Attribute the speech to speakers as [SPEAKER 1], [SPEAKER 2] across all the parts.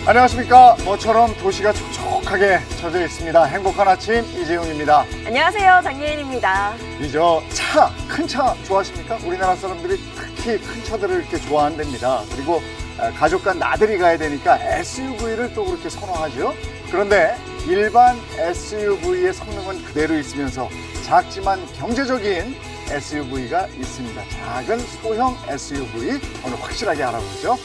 [SPEAKER 1] 안녕하십니까. 모처럼 도시가 촉촉하게 젖어 있습니다. 행복한 아침 이재용입니다.
[SPEAKER 2] 안녕하세요. 장예인입니다.
[SPEAKER 1] 큰 차 좋아하십니까? 우리나라 사람들이 특히 큰 차들을 이렇게 좋아한답니다. 그리고 가족과 나들이 가야 되니까 SUV를 또 그렇게 선호하죠. 그런데 일반 SUV의 성능은 그대로 있으면서 작지만 경제적인 SUV가 있습니다. 작은 소형 SUV 오늘 확실하게 알아보죠.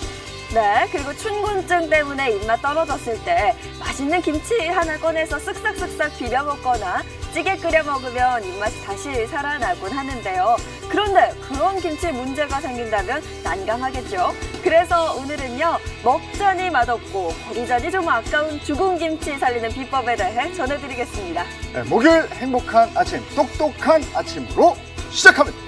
[SPEAKER 2] 네, 그리고 춘곤증 때문에 입맛 떨어졌을 때 맛있는 김치 하나 꺼내서 쓱싹쓱싹 비벼 먹거나 찌개 끓여 먹으면 입맛이 다시 살아나곤 하는데요. 그런데 그런 김치에 문제가 생긴다면 난감하겠죠. 그래서 오늘은요, 먹자니 맛없고 버리자니 좀 아까운 죽은 김치 살리는 비법에 대해 전해드리겠습니다.
[SPEAKER 1] 네, 목요일 행복한 아침, 똑똑한 아침으로 시작합니다.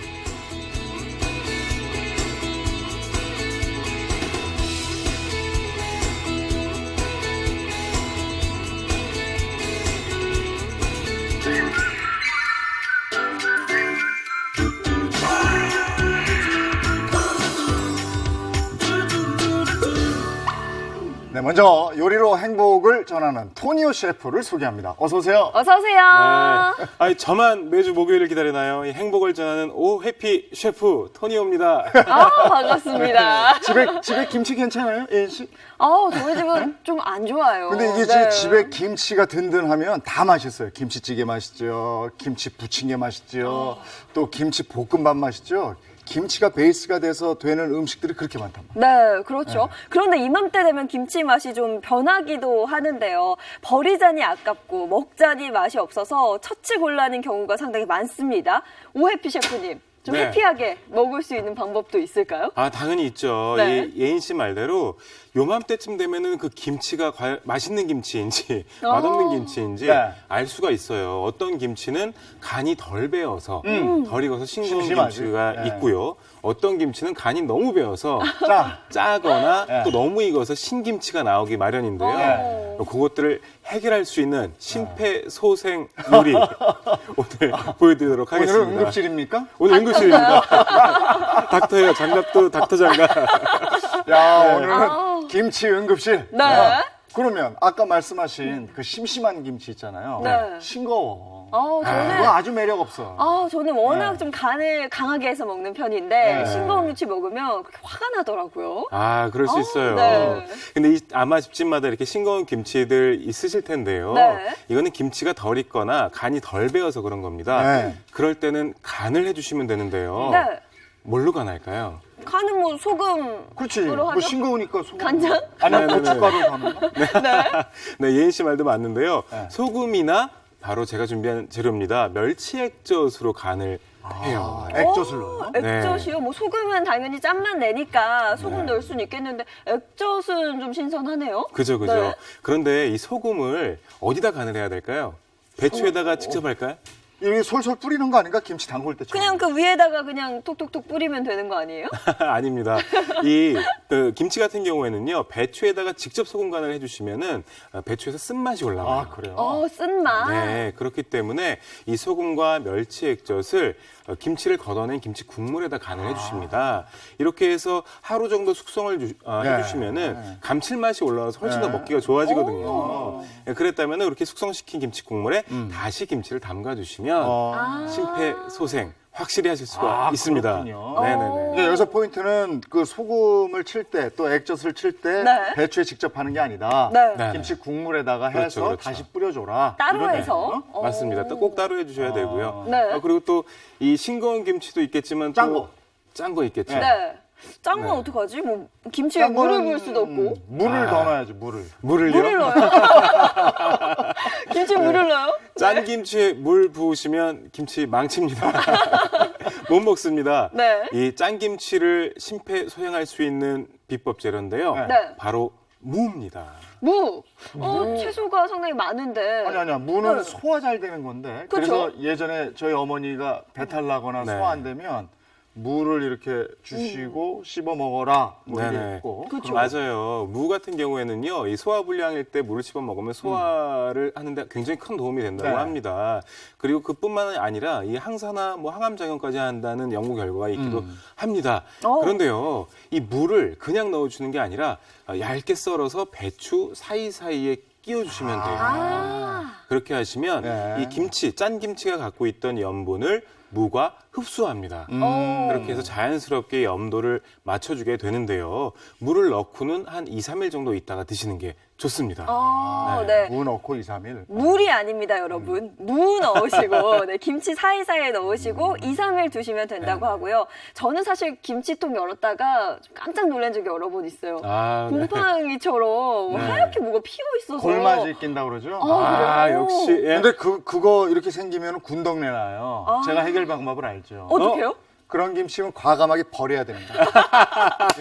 [SPEAKER 1] 네, 먼저 요리로 행복을 전하는 토니오 셰프를 소개합니다. 어서 오세요.
[SPEAKER 2] 어서 오세요.
[SPEAKER 3] 네. 아니, 저만 매주 목요일을 기다리나요? 이 행복을 전하는 오 해피 셰프 토니오입니다.
[SPEAKER 2] 반갑습니다.
[SPEAKER 1] 집에 김치 괜찮아요, 예인 씨?
[SPEAKER 2] 저희 집은 좀 안 좋아요.
[SPEAKER 1] 근데 이게
[SPEAKER 2] 네.
[SPEAKER 1] 집에 김치가 든든하면 다 맛있어요. 김치찌개 맛있죠. 김치 부침개 맛있죠. 또 김치 볶음밥 맛있죠. 김치가 베이스가 돼서 되는 음식들이 그렇게 많단 말이에요.
[SPEAKER 2] 네, 그렇죠. 그런데 이맘때 되면 김치 맛이 좀 변하기도 하는데요. 버리자니 아깝고 먹자니 맛이 없어서 처치곤란인 경우가 상당히 많습니다. 오해피 셰프님, 좀
[SPEAKER 3] 네.
[SPEAKER 2] 해피하게 먹을 수 있는 방법도 있을까요?
[SPEAKER 3] 당연히 있죠.
[SPEAKER 2] 네.
[SPEAKER 3] 이 예인 씨 말대로 요맘때쯤 되면은 그 김치가 과연 맛있는 김치인지 맛없는 김치인지
[SPEAKER 1] 네.
[SPEAKER 3] 알 수가 있어요. 어떤 김치는 간이 덜 배어서 덜 익어서 싱거운
[SPEAKER 1] 심심하지.
[SPEAKER 3] 김치가
[SPEAKER 1] 네.
[SPEAKER 3] 있고요. 어떤 김치는 간이 너무 배어서
[SPEAKER 1] 자,
[SPEAKER 3] 짜거나
[SPEAKER 1] 네.
[SPEAKER 3] 또 너무 익어서 신김치가 나오기 마련인데요.
[SPEAKER 1] 네.
[SPEAKER 3] 그것들을 해결할 수 있는 심폐소생 요리 오늘 보여드리도록 하겠습니다.
[SPEAKER 1] 오늘은 응급실입니까?
[SPEAKER 3] 오늘 응급실입니다. 닥터예요. 장갑도 닥터 장갑.
[SPEAKER 1] 야, 오늘은 김치 응급실.
[SPEAKER 2] 네.
[SPEAKER 1] 그러면 아까 말씀하신 그 심심한 김치 있잖아요.
[SPEAKER 2] 네.
[SPEAKER 1] 싱거워.
[SPEAKER 2] 저는
[SPEAKER 1] 그거 아주 매력 없어.
[SPEAKER 2] 저는 워낙
[SPEAKER 1] 네.
[SPEAKER 2] 좀 간을 강하게 해서 먹는 편인데
[SPEAKER 1] 네.
[SPEAKER 2] 싱거운 김치 먹으면 그렇게 화가 나더라고요.
[SPEAKER 3] 그럴 수 있어요.
[SPEAKER 2] 네.
[SPEAKER 3] 근데 아마 집집마다 이렇게 싱거운 김치들 있으실 텐데요.
[SPEAKER 2] 네.
[SPEAKER 3] 이거는 김치가 덜 익거나 간이 덜 배어서 그런 겁니다.
[SPEAKER 1] 네.
[SPEAKER 3] 그럴 때는 간을 해주시면 되는데요.
[SPEAKER 2] 네.
[SPEAKER 3] 뭘로 간할까요?
[SPEAKER 2] 간은 뭐 소금으로
[SPEAKER 1] 그렇지.
[SPEAKER 2] 하죠?
[SPEAKER 1] 뭐 싱거우니까 소금.
[SPEAKER 2] 간장?
[SPEAKER 1] 아니면
[SPEAKER 3] 네네네.
[SPEAKER 1] 고춧가루 가는 거?
[SPEAKER 3] 네, 예인 씨 말도 맞는데요.
[SPEAKER 1] 네.
[SPEAKER 3] 소금이나 바로 제가 준비한 재료입니다. 멸치 액젓으로 간을 해요.
[SPEAKER 1] 액젓을 넣어요?
[SPEAKER 2] 액젓이요? 뭐 소금은 당연히 짠맛 내니까 소금
[SPEAKER 3] 네.
[SPEAKER 2] 넣을 수는 있겠는데 액젓은 좀 신선하네요.
[SPEAKER 3] 그죠.
[SPEAKER 2] 네.
[SPEAKER 3] 그런데 이 소금을 어디다 간을 해야 될까요? 배추에다가 직접 할까요?
[SPEAKER 1] 이게 솔솔 뿌리는 거 아닌가? 김치 담글 때처럼.
[SPEAKER 2] 그냥 그 위에다가 그냥 톡톡톡 뿌리면 되는 거 아니에요?
[SPEAKER 3] 아닙니다. 그 김치 같은 경우에는요, 배추에다가 직접 소금 간을 해주시면은 배추에서 쓴맛이 올라와요.
[SPEAKER 1] 아, 그래요?
[SPEAKER 2] 쓴맛.
[SPEAKER 3] 네, 그렇기 때문에 이 소금과 멸치 액젓을 김치를 걷어낸 김치 국물에다 간을 해주십니다. 이렇게 해서 하루 정도 숙성을 해주시면은 감칠맛이 올라와서 훨씬 더 먹기가 좋아지거든요. 네, 그랬다면 그렇게 숙성시킨 김치 국물에 다시 김치를 담가주시면 심폐소생 확실히 하실 수가 있습니다.
[SPEAKER 1] 그렇군요.
[SPEAKER 3] 네네네.
[SPEAKER 1] 이게 여기서 포인트는 그 소금을 칠 때 또 액젓을 칠 때
[SPEAKER 2] 네.
[SPEAKER 1] 배추에 직접 하는 게 아니다.
[SPEAKER 2] 네.
[SPEAKER 3] 네.
[SPEAKER 1] 김치 국물에다가 해서
[SPEAKER 3] 그렇죠.
[SPEAKER 1] 다시 뿌려줘라.
[SPEAKER 2] 따로
[SPEAKER 1] 이런
[SPEAKER 2] 해서.
[SPEAKER 1] 얘기예요?
[SPEAKER 3] 맞습니다. 또 꼭 따로 해주셔야 되고요.
[SPEAKER 2] 네.
[SPEAKER 3] 그리고 또 이 싱거운 김치도 있겠지만
[SPEAKER 1] 짠 거.
[SPEAKER 3] 짠 거 있겠죠.
[SPEAKER 2] 네. 짠 건
[SPEAKER 3] 네.
[SPEAKER 2] 어떡하지? 뭐 김치에 물을 부을 수도 없고.
[SPEAKER 1] 물을 더 넣어야지, 물을.
[SPEAKER 3] 물을요?
[SPEAKER 2] 물을 넣어요? 김치에 물을 넣어요?
[SPEAKER 3] 짠 김치에 물 부으시면 김치 망칩니다. 못 먹습니다.
[SPEAKER 2] 네.
[SPEAKER 3] 이 짠 김치를 심폐소생할 수 있는 비법 재료인데요.
[SPEAKER 2] 네.
[SPEAKER 3] 바로 무입니다.
[SPEAKER 2] 무. 채소가 상당히 많은데.
[SPEAKER 1] 아니야. 무는
[SPEAKER 2] 네.
[SPEAKER 1] 소화 잘 되는 건데.
[SPEAKER 2] 그쵸?
[SPEAKER 1] 그래서 예전에 저희 어머니가 배탈 나거나
[SPEAKER 3] 네.
[SPEAKER 1] 소화 안 되면 무를 이렇게 주시고 씹어 먹어라 뭐 이게
[SPEAKER 3] 네네.
[SPEAKER 1] 있고.
[SPEAKER 2] 그렇죠.
[SPEAKER 3] 맞아요. 무 같은 경우에는요, 이 소화불량일 때 물을 씹어 먹으면 소화를 하는데 굉장히 큰 도움이 된다고
[SPEAKER 1] 네.
[SPEAKER 3] 합니다. 그리고 그뿐만 아니라 이 항산화, 뭐 항암 작용까지 한다는 연구 결과가 있기도 합니다. 그런데요, 이 무를 그냥 넣어주는 게 아니라 얇게 썰어서 배추 사이사이에 끼워주시면 돼요. 그렇게 하시면
[SPEAKER 1] 네.
[SPEAKER 3] 이 김치, 짠 김치가 갖고 있던 염분을 무가 흡수합니다. 그렇게 해서 자연스럽게 염도를 맞춰주게 되는데요. 물을 넣고는 한 2, 3일 정도 있다가 드시는 게 좋습니다.
[SPEAKER 2] 네.
[SPEAKER 1] 무 넣고 2, 3일.
[SPEAKER 2] 물이 아닙니다, 여러분. 무 넣으시고, 네, 김치 사이사이에 넣으시고, 2, 3일 두시면 된다고 하고요. 저는 사실 김치통 열었다가 좀 깜짝 놀란 적이 여러 번 있어요.
[SPEAKER 3] 아, 네.
[SPEAKER 2] 곰팡이처럼
[SPEAKER 3] 네.
[SPEAKER 2] 하얗게 뭐가 피어 있어서.
[SPEAKER 1] 골맞이 낀다고 그러죠?
[SPEAKER 3] 아, 역시. 예.
[SPEAKER 1] 근데 그거 이렇게 생기면 군덕내 나요.
[SPEAKER 2] 아.
[SPEAKER 1] 제가 해결 방법을 알죠.
[SPEAKER 2] 어떡해요?
[SPEAKER 1] 그런 김치는 과감하게 버려야 됩니다.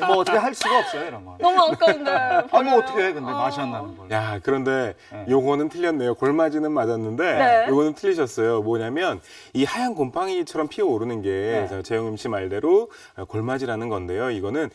[SPEAKER 1] 뭐 어떻게 할 수가 없어요, 이런 거.
[SPEAKER 2] 너무 아까운데.
[SPEAKER 1] 뭐 어떻게 해, 근데 맛이 안 나는 걸.
[SPEAKER 3] 야, 그런데
[SPEAKER 1] 네.
[SPEAKER 3] 요거는 틀렸네요. 골맞이는 맞았는데
[SPEAKER 2] 네.
[SPEAKER 3] 요거는 틀리셨어요. 뭐냐면 이 하얀 곰팡이처럼 피어오르는 게
[SPEAKER 1] 네.
[SPEAKER 3] 재영임 씨 말대로 골맞이라는 건데요. 이거는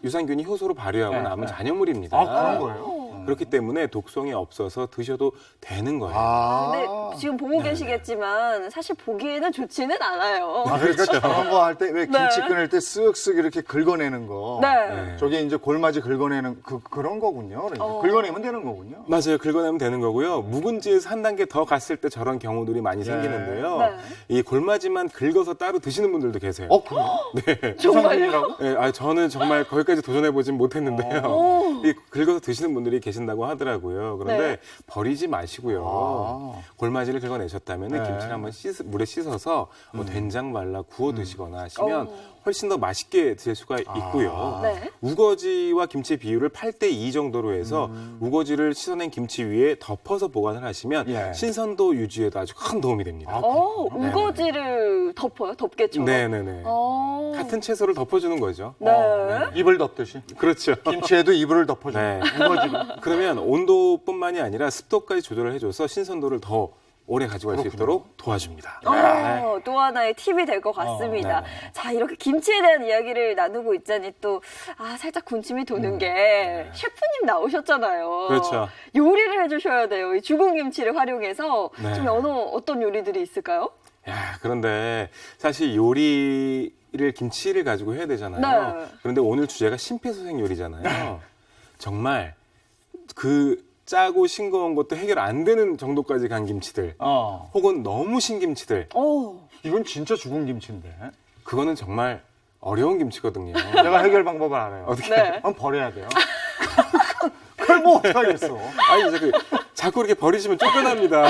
[SPEAKER 3] 유산균이 효소로 발효하고
[SPEAKER 1] 네.
[SPEAKER 3] 남은
[SPEAKER 1] 네.
[SPEAKER 3] 잔여물입니다.
[SPEAKER 1] 아, 그런 거예요?
[SPEAKER 3] 그렇기 때문에 독성이 없어서 드셔도 되는 거예요.
[SPEAKER 1] 아.
[SPEAKER 2] 근데 지금 보고 계시겠지만 사실 보기에는 좋지는 않아요.
[SPEAKER 1] 아, 그러니까 그런 거 할 때 왜 김치
[SPEAKER 2] 네.
[SPEAKER 1] 끊을 때 쓱쓱 이렇게 긁어내는 거.
[SPEAKER 2] 네.
[SPEAKER 1] 저게 이제 골맞이 긁어내는 그런 거군요. 그러니까 긁어내면 되는 거군요.
[SPEAKER 3] 맞아요. 긁어내면 되는 거고요. 묵은지에서 한 단계 더 갔을 때 저런 경우들이 많이 생기는데요.
[SPEAKER 2] 네.
[SPEAKER 3] 이 골맞이만 긁어서 따로 드시는 분들도 계세요.
[SPEAKER 1] 그래요?
[SPEAKER 3] 네.
[SPEAKER 1] 정말이라고?
[SPEAKER 3] 네, 저는 정말 거기까지 도전해보진 못했는데요. 이 긁어서 드시는 분들이 계신다고 하더라고요. 그런데
[SPEAKER 2] 네.
[SPEAKER 3] 버리지 마시고요. 골맞이를 긁어내셨다면
[SPEAKER 1] 네.
[SPEAKER 3] 김치를 한번 물에 씻어서 뭐 된장 발라 구워 드시거나 하시면 훨씬 더 맛있게 드실 수가 있고요.
[SPEAKER 2] 네.
[SPEAKER 3] 우거지와 김치 비율을 8대 2 정도로 해서 우거지를 씻어낸 김치 위에 덮어서 보관을 하시면
[SPEAKER 1] 예.
[SPEAKER 3] 신선도 유지에도 아주 큰 도움이 됩니다.
[SPEAKER 2] 우거지를 덮어요? 덮겠죠?
[SPEAKER 3] 네네네. 같은 채소를 덮어주는 거죠.
[SPEAKER 2] 네.
[SPEAKER 1] 이불 덮듯이.
[SPEAKER 3] 그렇죠.
[SPEAKER 1] 김치에도 이불을 덮어줘.
[SPEAKER 3] 네.
[SPEAKER 1] 우거지로.
[SPEAKER 3] 그러면 온도뿐만이 아니라 습도까지 조절을 해줘서 신선도를 더 오래 가져갈 수 있도록 도와줍니다.
[SPEAKER 2] 또 하나의 팁이 될 것 같습니다.
[SPEAKER 3] 네네.
[SPEAKER 2] 자, 이렇게 김치에 대한 이야기를 나누고 있자니 또, 살짝 군침이 도는 게, 셰프님 나오셨잖아요.
[SPEAKER 3] 그렇죠.
[SPEAKER 2] 요리를 해주셔야 돼요. 이 죽은 김치를 활용해서.
[SPEAKER 3] 네.
[SPEAKER 2] 좀 어떤 요리들이 있을까요?
[SPEAKER 3] 야, 그런데 사실 요리를 김치를 가지고 해야 되잖아요.
[SPEAKER 2] 네.
[SPEAKER 3] 그런데 오늘 주제가 심폐소생 요리잖아요. 정말 그 짜고 싱거운 것도 해결 안 되는 정도까지 간 김치들, 혹은 너무 신 김치들,
[SPEAKER 1] 이건 진짜 죽은 김치인데.
[SPEAKER 3] 그거는 정말 어려운 김치거든요.
[SPEAKER 1] 내가 해결 방법을 알아요.
[SPEAKER 3] 어떻게?
[SPEAKER 2] 네.
[SPEAKER 1] 그럼 버려야 돼요. 그걸 뭐 어떡하겠어.
[SPEAKER 3] 아니, 자꾸 이렇게 버리시면 쫓겨납니다.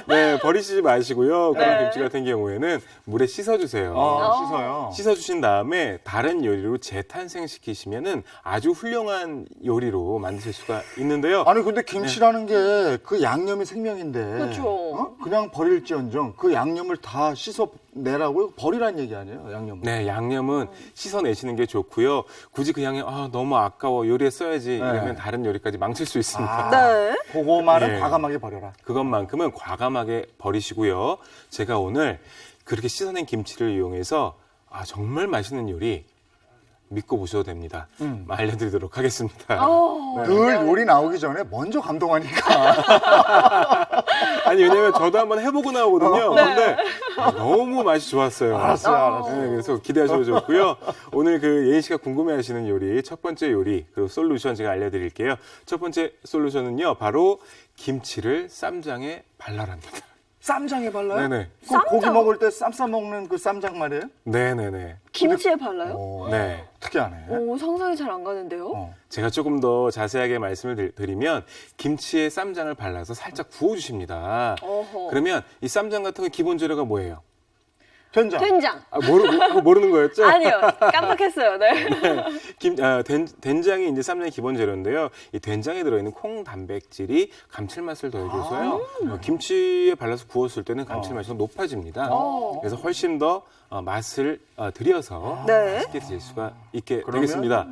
[SPEAKER 3] 네, 버리시지 마시고요. 그런
[SPEAKER 2] 네.
[SPEAKER 3] 김치 같은 경우에는 물에 씻어주세요.
[SPEAKER 1] 씻어요.
[SPEAKER 3] 씻어주신 다음에 다른 요리로 재탄생시키시면은 아주 훌륭한 요리로 만드실 수가 있는데요.
[SPEAKER 1] 아니 근데 김치라는 게 그 양념이 생명인데
[SPEAKER 2] 그렇죠.
[SPEAKER 1] 그냥 버릴지언정 그 양념을 다 씻어내라고요? 버리란 얘기 아니에요? 양념을.
[SPEAKER 3] 네, 양념은 씻어내시는 게 좋고요. 굳이 그 양념 너무 아까워 요리에 써야지 이러면 다른 요리까지 망칠 수 있습니다.
[SPEAKER 2] 네.
[SPEAKER 1] 그거만은
[SPEAKER 3] 예.
[SPEAKER 1] 과감하게 버려라.
[SPEAKER 3] 그것만큼은 과감하게 버리시고요. 제가 오늘 그렇게 씻어낸 김치를 이용해서 정말 맛있는 요리 믿고 보셔도 됩니다. 알려드리도록 하겠습니다.
[SPEAKER 1] 늘 요리 나오기 전에 먼저 감동하니까.
[SPEAKER 3] 아니, 왜냐면 저도 한번 해보고 나오거든요. 근데 너무 맛이 좋았어요.
[SPEAKER 1] 알았어요.
[SPEAKER 3] 네, 그래서 기대하셔도 좋고요. 오늘 예인 씨가 궁금해하시는 요리, 첫 번째 요리, 그리고 솔루션 제가 알려드릴게요. 첫 번째 솔루션은요, 바로 김치를 쌈장에 발라랍니다.
[SPEAKER 1] 쌈장에 발라요?
[SPEAKER 3] 네네.
[SPEAKER 1] 그럼 고기 먹을 때 쌈 싸 먹는 그 쌈장 말이에요?
[SPEAKER 3] 네네네.
[SPEAKER 2] 김치에 발라요?
[SPEAKER 3] 네.
[SPEAKER 1] 특이하네.
[SPEAKER 2] 상상이 잘 안 가는데요?
[SPEAKER 3] 제가 조금 더 자세하게 말씀을 드리면 김치에 쌈장을 발라서 살짝 구워주십니다. 그러면 이 쌈장 같은 건 기본 재료가 뭐예요?
[SPEAKER 1] 된장.
[SPEAKER 2] 된장.
[SPEAKER 3] 모르는 거였죠?
[SPEAKER 2] 아니요. 깜빡했어요. 네.
[SPEAKER 3] 된장이 이제 쌈장의 기본 재료인데요. 이 된장에 들어있는 콩 단백질이 감칠맛을 더해줘서요. 김치에 발라서 구웠을 때는 감칠맛이 더 높아집니다. 그래서 훨씬 더 맛을 들여서
[SPEAKER 2] 네.
[SPEAKER 3] 맛있게 드실 수가 있게
[SPEAKER 1] 그러면
[SPEAKER 3] 되겠습니다.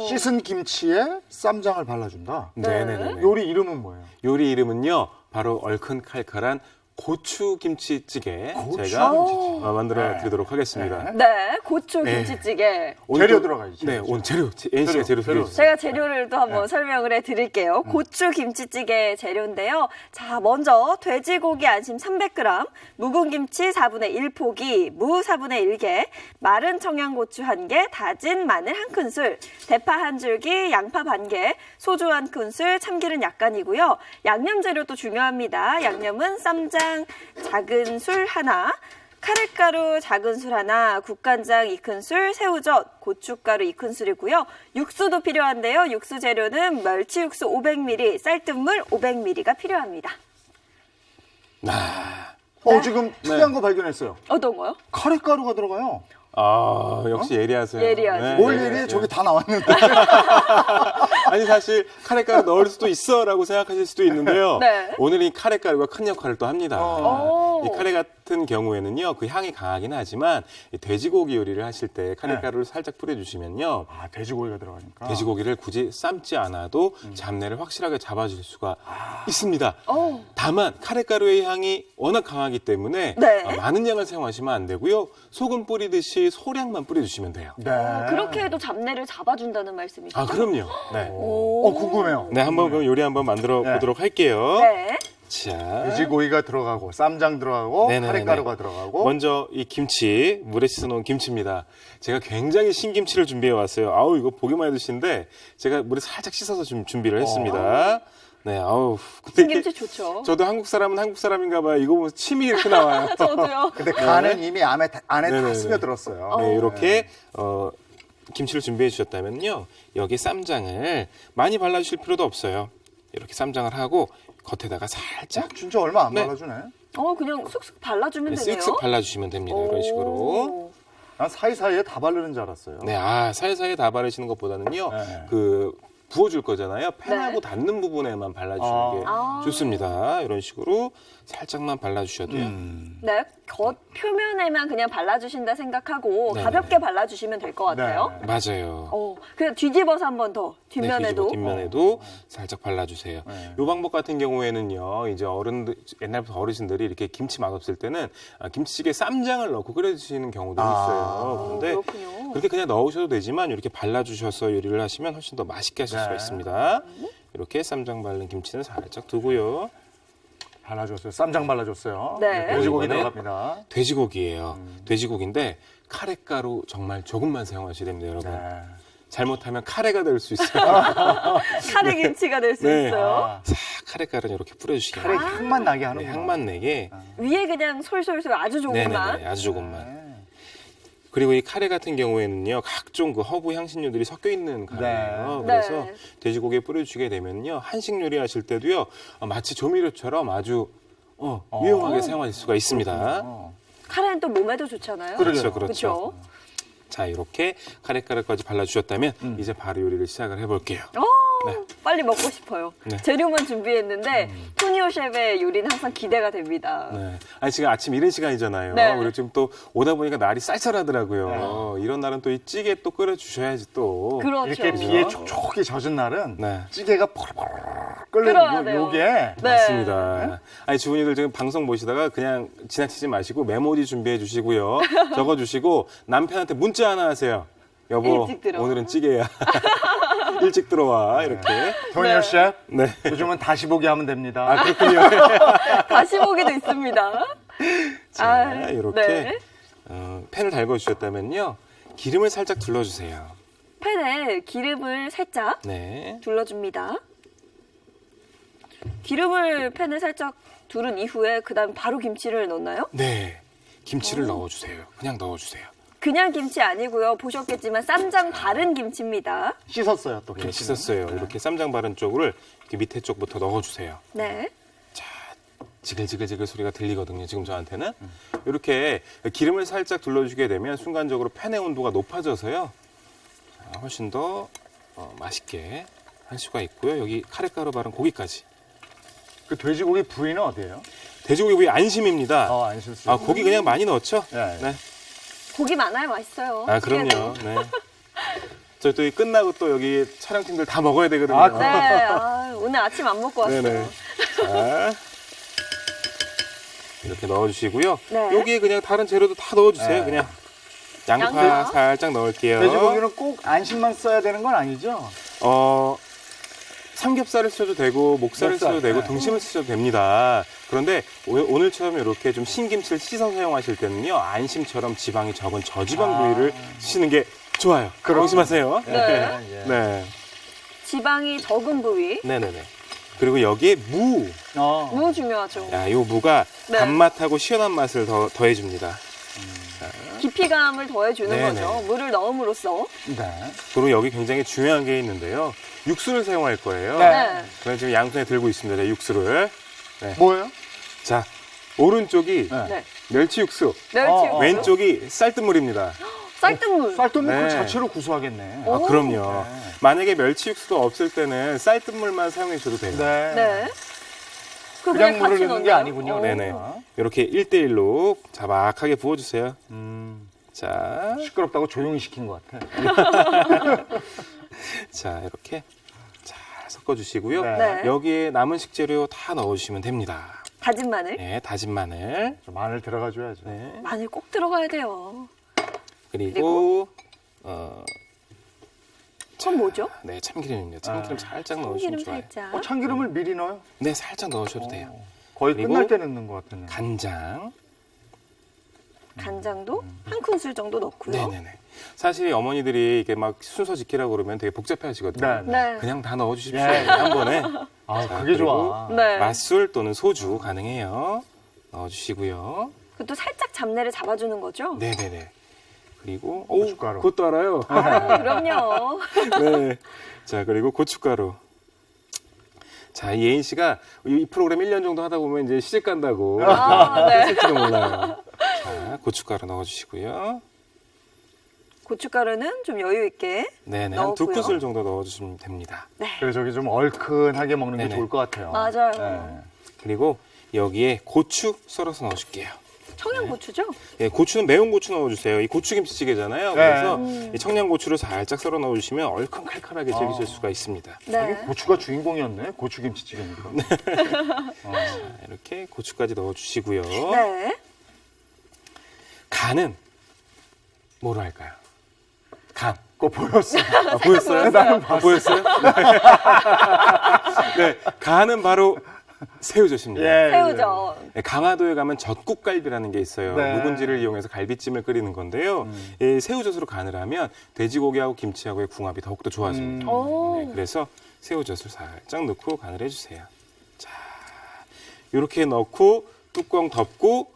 [SPEAKER 1] 씻은 김치에 쌈장을 발라준다.
[SPEAKER 3] 네네네.
[SPEAKER 1] 요리 이름은 뭐예요?
[SPEAKER 3] 요리 이름은요, 바로 얼큰칼칼한 고추 김치찌개
[SPEAKER 1] 고추
[SPEAKER 3] 제가
[SPEAKER 1] 김치찌개.
[SPEAKER 3] 만들어 드리도록 하겠습니다.
[SPEAKER 2] 네, 고추
[SPEAKER 3] 네.
[SPEAKER 2] 김치찌개.
[SPEAKER 3] 오늘
[SPEAKER 1] 재료
[SPEAKER 3] 또-
[SPEAKER 1] 들어가야지.
[SPEAKER 3] 네, 오늘 재료 NC가 재료 소개해 주세요.
[SPEAKER 2] 제가 재료를 또 한번 설명을 해드릴게요. 고추 김치찌개 재료인데요. 자, 먼저 돼지고기 안심 300g, 묵은 김치 4분의 1포기, 무 4분의 1개, 마른 청양고추 1개, 다진 마늘 1큰술, 대파 1줄기, 양파 반 개, 소주 1큰술, 참기름 약간이고요. 양념 재료도 중요합니다. 양념은 쌈장 작은 술 하나, 카레가루 작은 술 하나, 국간장 2큰술, 새우젓, 고춧가루 2큰술이고요. 육수도 필요한데요. 육수 재료는 멸치 육수 500ml, 쌀뜨물 500ml가 필요합니다.
[SPEAKER 1] 지금 특이한 거 발견했어요.
[SPEAKER 2] 어떤 거요?
[SPEAKER 1] 카레가루가 들어가요.
[SPEAKER 3] 역시 예리하세요.
[SPEAKER 2] 예리하죠.
[SPEAKER 1] 뭘 일이 저기 다 나왔는데.
[SPEAKER 3] 아니 사실 카레가루 넣을 수도 있어라고 생각하실 수도 있는데요.
[SPEAKER 2] 네.
[SPEAKER 3] 오늘 이 카레가루가 큰 역할을 또 합니다.
[SPEAKER 2] 오.
[SPEAKER 3] 이 카레 같은 경우에는요, 그 향이 강하긴 하지만 이 돼지고기 요리를 하실 때 카레가루를 살짝 뿌려주시면요,
[SPEAKER 1] 돼지고기가 들어가니까.
[SPEAKER 3] 돼지고기를 굳이 삶지 않아도 잡내를 확실하게 잡아줄 수가 있습니다.
[SPEAKER 2] 오.
[SPEAKER 3] 다만 카레가루의 향이 워낙 강하기 때문에
[SPEAKER 2] 네.
[SPEAKER 3] 많은 양을 사용하시면 안 되고요. 소금 뿌리듯이 소량만 뿌려주시면 돼요.
[SPEAKER 1] 네.
[SPEAKER 2] 그렇게 해도 잡내를 잡아준다는 말씀이시죠?
[SPEAKER 3] 그럼요. 네.
[SPEAKER 2] 오.
[SPEAKER 1] 궁금해요.
[SPEAKER 3] 네, 한번 그럼 요리 한번 만들어
[SPEAKER 1] 네.
[SPEAKER 3] 보도록 할게요.
[SPEAKER 2] 네.
[SPEAKER 3] 자,
[SPEAKER 1] 돼지고기가 들어가고 쌈장 들어가고
[SPEAKER 3] 네네네네.
[SPEAKER 1] 카레가루가 들어가고.
[SPEAKER 3] 먼저 이 김치, 물에 씻어놓은 김치입니다. 제가 굉장히 신김치를 준비해 왔어요. 이거 보기만 해도 신데 제가 물에 살짝 씻어서 좀 준비를 했습니다. 네, 근데 이게
[SPEAKER 2] 김치 좋죠.
[SPEAKER 3] 저도 한국 사람은 한국 사람인가 봐요. 이거 보면 침이 이렇게 나와요.
[SPEAKER 2] 저도요.
[SPEAKER 1] 근데 간은 이미 안에 다
[SPEAKER 3] 네네네.
[SPEAKER 1] 스며들었어요.
[SPEAKER 3] 네, 이렇게 김치를 준비해 주셨다면요. 여기 쌈장을 많이 발라주실 필요도 없어요. 이렇게 쌈장을 하고 겉에다가 살짝
[SPEAKER 1] 진짜 얼마 안
[SPEAKER 3] 네.
[SPEAKER 1] 발라주네.
[SPEAKER 2] 그냥 쑥쑥 발라주면 되네요.
[SPEAKER 3] 쓱쓱 발라주시면 됩니다. 이런 식으로.
[SPEAKER 2] 오.
[SPEAKER 1] 난 사이사이에 다 바르는 줄 알았어요.
[SPEAKER 3] 네, 사이사이에 다 바르시는 것보다는요,
[SPEAKER 1] 네.
[SPEAKER 3] 부어줄 거잖아요. 팬하고
[SPEAKER 2] 네.
[SPEAKER 3] 닿는 부분에만 발라주시는 게 좋습니다. 이런 식으로 살짝만 발라주셔도요.
[SPEAKER 2] 네, 겉 표면에만 그냥 발라주신다 생각하고
[SPEAKER 3] 네네.
[SPEAKER 2] 가볍게 발라주시면 될 것 같아요.
[SPEAKER 1] 네.
[SPEAKER 3] 맞아요.
[SPEAKER 2] 그냥 뒤집어서 한 번 더
[SPEAKER 3] 네,
[SPEAKER 2] 뒷면에도.
[SPEAKER 3] 뒤집어 뒷면에도 살짝 발라주세요.
[SPEAKER 1] 네.
[SPEAKER 3] 이 방법 같은 경우에는요, 이제 옛날부터 어르신들이 이렇게 김치 맛없을 때는 김치찌개 쌈장을 넣고 끓여주시는 경우도 있어요. 그런데
[SPEAKER 2] 그렇군요.
[SPEAKER 3] 그렇게 그냥 넣으셔도 되지만 이렇게 발라주셔서 요리를 하시면 훨씬 더 맛있게 하실 수가
[SPEAKER 1] 네.
[SPEAKER 3] 있습니다. 이렇게 쌈장 바른 김치는 살짝 두고요.
[SPEAKER 1] 발라줬어요. 쌈장 발라줬어요.
[SPEAKER 2] 네.
[SPEAKER 1] 돼지고기
[SPEAKER 3] 이번에
[SPEAKER 1] 들어갑니다.
[SPEAKER 3] 돼지고기예요. 돼지고기인데 카레가루 정말 조금만 사용하셔야 됩니다, 여러분.
[SPEAKER 1] 네.
[SPEAKER 3] 잘못하면 카레가 될 수 있어요.
[SPEAKER 2] 카레 김치가 될 수
[SPEAKER 3] 네.
[SPEAKER 2] 있어요.
[SPEAKER 3] 자, 카레가루는 이렇게 뿌려주시기
[SPEAKER 1] 카레
[SPEAKER 3] 바랍니다.
[SPEAKER 1] 향만 나게 하는
[SPEAKER 3] 네,
[SPEAKER 1] 거.
[SPEAKER 3] 향만 내게.
[SPEAKER 2] 위에 그냥 솔솔솔 아주 조금만.
[SPEAKER 3] 네네네, 아주 조금만. 그리고 이 카레 같은 경우에는요, 각종 그 허브 향신료들이 섞여 있는 카레예요.
[SPEAKER 2] 네.
[SPEAKER 3] 그래서
[SPEAKER 2] 네.
[SPEAKER 3] 돼지고기에 뿌려주게 되면요, 한식 요리하실 때도요, 마치 조미료처럼 아주 유용하게 사용하실 수가 있습니다.
[SPEAKER 2] 카레는 또 몸에도 좋잖아요.
[SPEAKER 3] 그렇죠,
[SPEAKER 2] 그렇죠.
[SPEAKER 3] 그렇죠. 자, 이렇게 카레가루까지 발라주셨다면 이제 바로 요리를 시작을 해볼게요. 네.
[SPEAKER 2] 빨리 먹고 싶어요.
[SPEAKER 3] 네.
[SPEAKER 2] 재료만 준비했는데 토니오 셰프의 요리는 항상 기대가 됩니다.
[SPEAKER 3] 네. 아니, 지금 아침 이른 시간이잖아요.
[SPEAKER 2] 네.
[SPEAKER 3] 그리고 지금 또 오다 보니까 날이 쌀쌀하더라고요. 이런 날은 또 이 찌개 또 끓여주셔야지 또.
[SPEAKER 2] 그렇죠.
[SPEAKER 1] 이렇게 비에 촉촉히 젖은 날은
[SPEAKER 3] 네.
[SPEAKER 1] 찌개가 펄펄
[SPEAKER 2] 끓어야
[SPEAKER 1] 끓는
[SPEAKER 2] 돼요.
[SPEAKER 1] 요게
[SPEAKER 2] 네.
[SPEAKER 3] 맞습니다. 아니, 주부님들 지금 방송 보시다가 그냥 지나치지 마시고 메모지 준비해 주시고요. 적어 주시고 남편한테 문자 하나 하세요. 여보,
[SPEAKER 2] 일찍 들어와.
[SPEAKER 3] 오늘은 찌개야. 일찍 들어와. 이렇게.
[SPEAKER 1] 토니오 셰프
[SPEAKER 3] 네.
[SPEAKER 1] 요즘은 다시 보기 하면 됩니다.
[SPEAKER 3] 그렇군요.
[SPEAKER 2] 다시 보기도 있습니다.
[SPEAKER 3] 자, 이렇게
[SPEAKER 2] 네.
[SPEAKER 3] 팬을 달궈 주셨다면요. 기름을 살짝 둘러주세요.
[SPEAKER 2] 팬에 기름을 살짝
[SPEAKER 3] 네.
[SPEAKER 2] 둘러줍니다. 기름을 팬에 살짝 두른 이후에 그다음 바로 김치를 넣나요?
[SPEAKER 3] 네. 김치를 넣어주세요. 그냥 넣어주세요.
[SPEAKER 2] 그냥 김치 아니고요. 보셨겠지만 쌈장 바른 김치입니다.
[SPEAKER 1] 씻었어요 또.
[SPEAKER 3] 네,
[SPEAKER 1] 김치는.
[SPEAKER 3] 씻었어요. 이렇게 쌈장 바른 쪽을 이렇게 밑에 쪽부터 넣어주세요.
[SPEAKER 2] 네.
[SPEAKER 3] 자, 지글지글지글 소리가 들리거든요. 지금 저한테는. 이렇게 기름을 살짝 둘러주게 되면 순간적으로 팬의 온도가 높아져서요. 자, 훨씬 더 맛있게 할 수가 있고요. 여기 카레가루 바른 고기까지.
[SPEAKER 1] 그 돼지고기 부위는 어디예요?
[SPEAKER 3] 돼지고기 부위 안심입니다.
[SPEAKER 1] 안심수.
[SPEAKER 3] 고기 그냥 많이 넣었죠?
[SPEAKER 1] 네.
[SPEAKER 3] 네.
[SPEAKER 2] 고기 많아야 맛있어요.
[SPEAKER 3] 그럼요. 네. 저희 또 끝나고 또 여기 촬영팀들 다 먹어야 되거든요.
[SPEAKER 2] 네. 오늘 아침 안 먹고 왔어요.
[SPEAKER 3] 네네. 자, 이렇게 넣어주시고요.
[SPEAKER 2] 네.
[SPEAKER 3] 여기에 그냥 다른 재료도 다 넣어주세요.
[SPEAKER 1] 네.
[SPEAKER 3] 그냥 양파
[SPEAKER 2] 양파?
[SPEAKER 3] 살짝 넣을게요.
[SPEAKER 1] 돼지고기는 꼭 안심만 써야 되는 건 아니죠?
[SPEAKER 3] 삼겹살을 쓰셔도 되고 목살을
[SPEAKER 1] 목살,
[SPEAKER 3] 쓰셔도 되고
[SPEAKER 1] 네.
[SPEAKER 3] 등심을 쓰셔도 됩니다. 그런데 오늘처럼 이렇게 좀 신김치를 씻어 사용하실 때는요, 안심처럼 지방이 적은 저지방 부위를 쓰시는 게 좋아요. 조심하세요.
[SPEAKER 2] 네.
[SPEAKER 1] 예.
[SPEAKER 3] 네.
[SPEAKER 2] 지방이 적은 부위.
[SPEAKER 3] 네네네. 그리고 여기에 무.
[SPEAKER 2] 무 중요하죠.
[SPEAKER 3] 야, 요 무가
[SPEAKER 2] 네.
[SPEAKER 3] 단맛하고 시원한 맛을 더해줍니다.
[SPEAKER 2] 깊이감을 더해주는
[SPEAKER 3] 네네.
[SPEAKER 2] 거죠. 물을 넣음으로써.
[SPEAKER 1] 네.
[SPEAKER 3] 그리고 여기 굉장히 중요한 게 있는데요. 육수를 사용할 거예요.
[SPEAKER 1] 네.
[SPEAKER 2] 네.
[SPEAKER 3] 저는 지금 양손에 들고 있습니다. 육수를.
[SPEAKER 1] 뭐예요?
[SPEAKER 3] 자, 오른쪽이
[SPEAKER 1] 네.
[SPEAKER 2] 네.
[SPEAKER 3] 멸치 육수,
[SPEAKER 2] 멸치 육수.
[SPEAKER 3] 왼쪽이 쌀뜨물입니다.
[SPEAKER 2] 쌀뜨물.
[SPEAKER 1] 쌀뜨물
[SPEAKER 3] 네.
[SPEAKER 1] 그 자체로 구수하겠네.
[SPEAKER 2] 오.
[SPEAKER 3] 아, 그럼요.
[SPEAKER 1] 네.
[SPEAKER 3] 만약에 멸치 육수가 없을 때는 쌀뜨물만 사용해 주셔도 돼요.
[SPEAKER 1] 네.
[SPEAKER 2] 네. 그거
[SPEAKER 1] 그냥 물을
[SPEAKER 2] 같이
[SPEAKER 1] 넣는 게
[SPEAKER 2] 넣나요?
[SPEAKER 1] 아니군요.
[SPEAKER 2] 오.
[SPEAKER 3] 네네. 이렇게 1대1로 자박하게 부어주세요. 자,
[SPEAKER 1] 시끄럽다고 조용히 시킨 것 같아.
[SPEAKER 3] 자, 이렇게 잘 섞어주시고요.
[SPEAKER 1] 네.
[SPEAKER 2] 네.
[SPEAKER 3] 여기에 남은 식재료 다 넣어주시면 됩니다.
[SPEAKER 2] 다진 마늘.
[SPEAKER 3] 네, 다진 마늘.
[SPEAKER 1] 좀 마늘 들어가줘야죠.
[SPEAKER 3] 네.
[SPEAKER 2] 마늘 꼭 들어가야 돼요.
[SPEAKER 3] 그리고,
[SPEAKER 2] 그건 뭐죠?
[SPEAKER 3] 네, 참기름입니다. 참기름 살짝 넣어주시면
[SPEAKER 2] 참기름
[SPEAKER 3] 좋아요.
[SPEAKER 2] 살짝.
[SPEAKER 1] 참기름을 미리 넣어요?
[SPEAKER 3] 네, 살짝 넣으셔도 돼요.
[SPEAKER 1] 거의
[SPEAKER 3] 그리고
[SPEAKER 1] 끝날 때 넣는 것 같은데.
[SPEAKER 3] 간장.
[SPEAKER 2] 간장도 한 큰술 정도 넣고요.
[SPEAKER 3] 네네네. 사실 어머니들이 이게 막 순서 지키라고 그러면 되게 복잡해 하시거든요.
[SPEAKER 1] 네.
[SPEAKER 2] 네.
[SPEAKER 3] 그냥 다 넣어주십시오.
[SPEAKER 1] 예.
[SPEAKER 3] 한 번에.
[SPEAKER 1] 아,
[SPEAKER 3] 자,
[SPEAKER 1] 그게
[SPEAKER 3] 그리고
[SPEAKER 1] 좋아.
[SPEAKER 2] 네.
[SPEAKER 3] 맛술 또는 소주 가능해요. 넣어주시고요.
[SPEAKER 2] 그것도 살짝 잡내를 잡아주는 거죠?
[SPEAKER 3] 네네네. 그리고
[SPEAKER 1] 고춧가루.
[SPEAKER 3] 그것도 알아요.
[SPEAKER 2] 아, 그럼요.
[SPEAKER 3] 네. 자, 그리고 고춧가루. 자, 예인 씨가 이 프로그램 1년 정도 하다 보면 이제 시집 간다고
[SPEAKER 2] 아, 네.
[SPEAKER 3] 했을지도 몰라요. 자, 고춧가루 넣어주시고요.
[SPEAKER 2] 고춧가루는 좀 여유 있게.
[SPEAKER 3] 네네. 한 두
[SPEAKER 2] 넣었고요.
[SPEAKER 3] 큰술 정도 넣어주시면 됩니다.
[SPEAKER 2] 네.
[SPEAKER 1] 그래 저기 좀 얼큰하게 먹는 게
[SPEAKER 3] 네네.
[SPEAKER 1] 좋을 것 같아요.
[SPEAKER 2] 맞아요.
[SPEAKER 1] 네.
[SPEAKER 3] 그리고 여기에 고추 썰어서 넣어줄게요.
[SPEAKER 2] 청양고추죠?
[SPEAKER 3] 예, 고추는 매운 고추 넣어주세요. 이 고추김치찌개잖아요.
[SPEAKER 1] 네.
[SPEAKER 3] 그래서 이 청양고추를 살짝 썰어 넣어주시면 얼큰 칼칼하게 즐기실 수가 있습니다.
[SPEAKER 2] 네.
[SPEAKER 1] 고추가 주인공이었네. 고추김치찌개니까.
[SPEAKER 3] 자, 이렇게 고추까지 넣어주시고요.
[SPEAKER 2] 네.
[SPEAKER 3] 간은 뭐로 할까요? 간.
[SPEAKER 1] 그거 보였어.
[SPEAKER 3] 아, 보였어요?
[SPEAKER 1] 나는
[SPEAKER 3] 보였어요? 네, 간은 바로 새우젓입니다.
[SPEAKER 1] 예.
[SPEAKER 2] 새우젓.
[SPEAKER 3] 네, 강화도에 가면 젓국갈비라는 게 있어요.
[SPEAKER 1] 네.
[SPEAKER 3] 묵은지를 이용해서 갈비찜을 끓이는 건데요. 이 새우젓으로 간을 하면 돼지고기하고 김치하고의 궁합이 더욱더 좋아집니다.
[SPEAKER 2] 오.
[SPEAKER 3] 네, 그래서 새우젓을 살짝 넣고 간을 해주세요. 자, 이렇게 넣고 뚜껑 덮고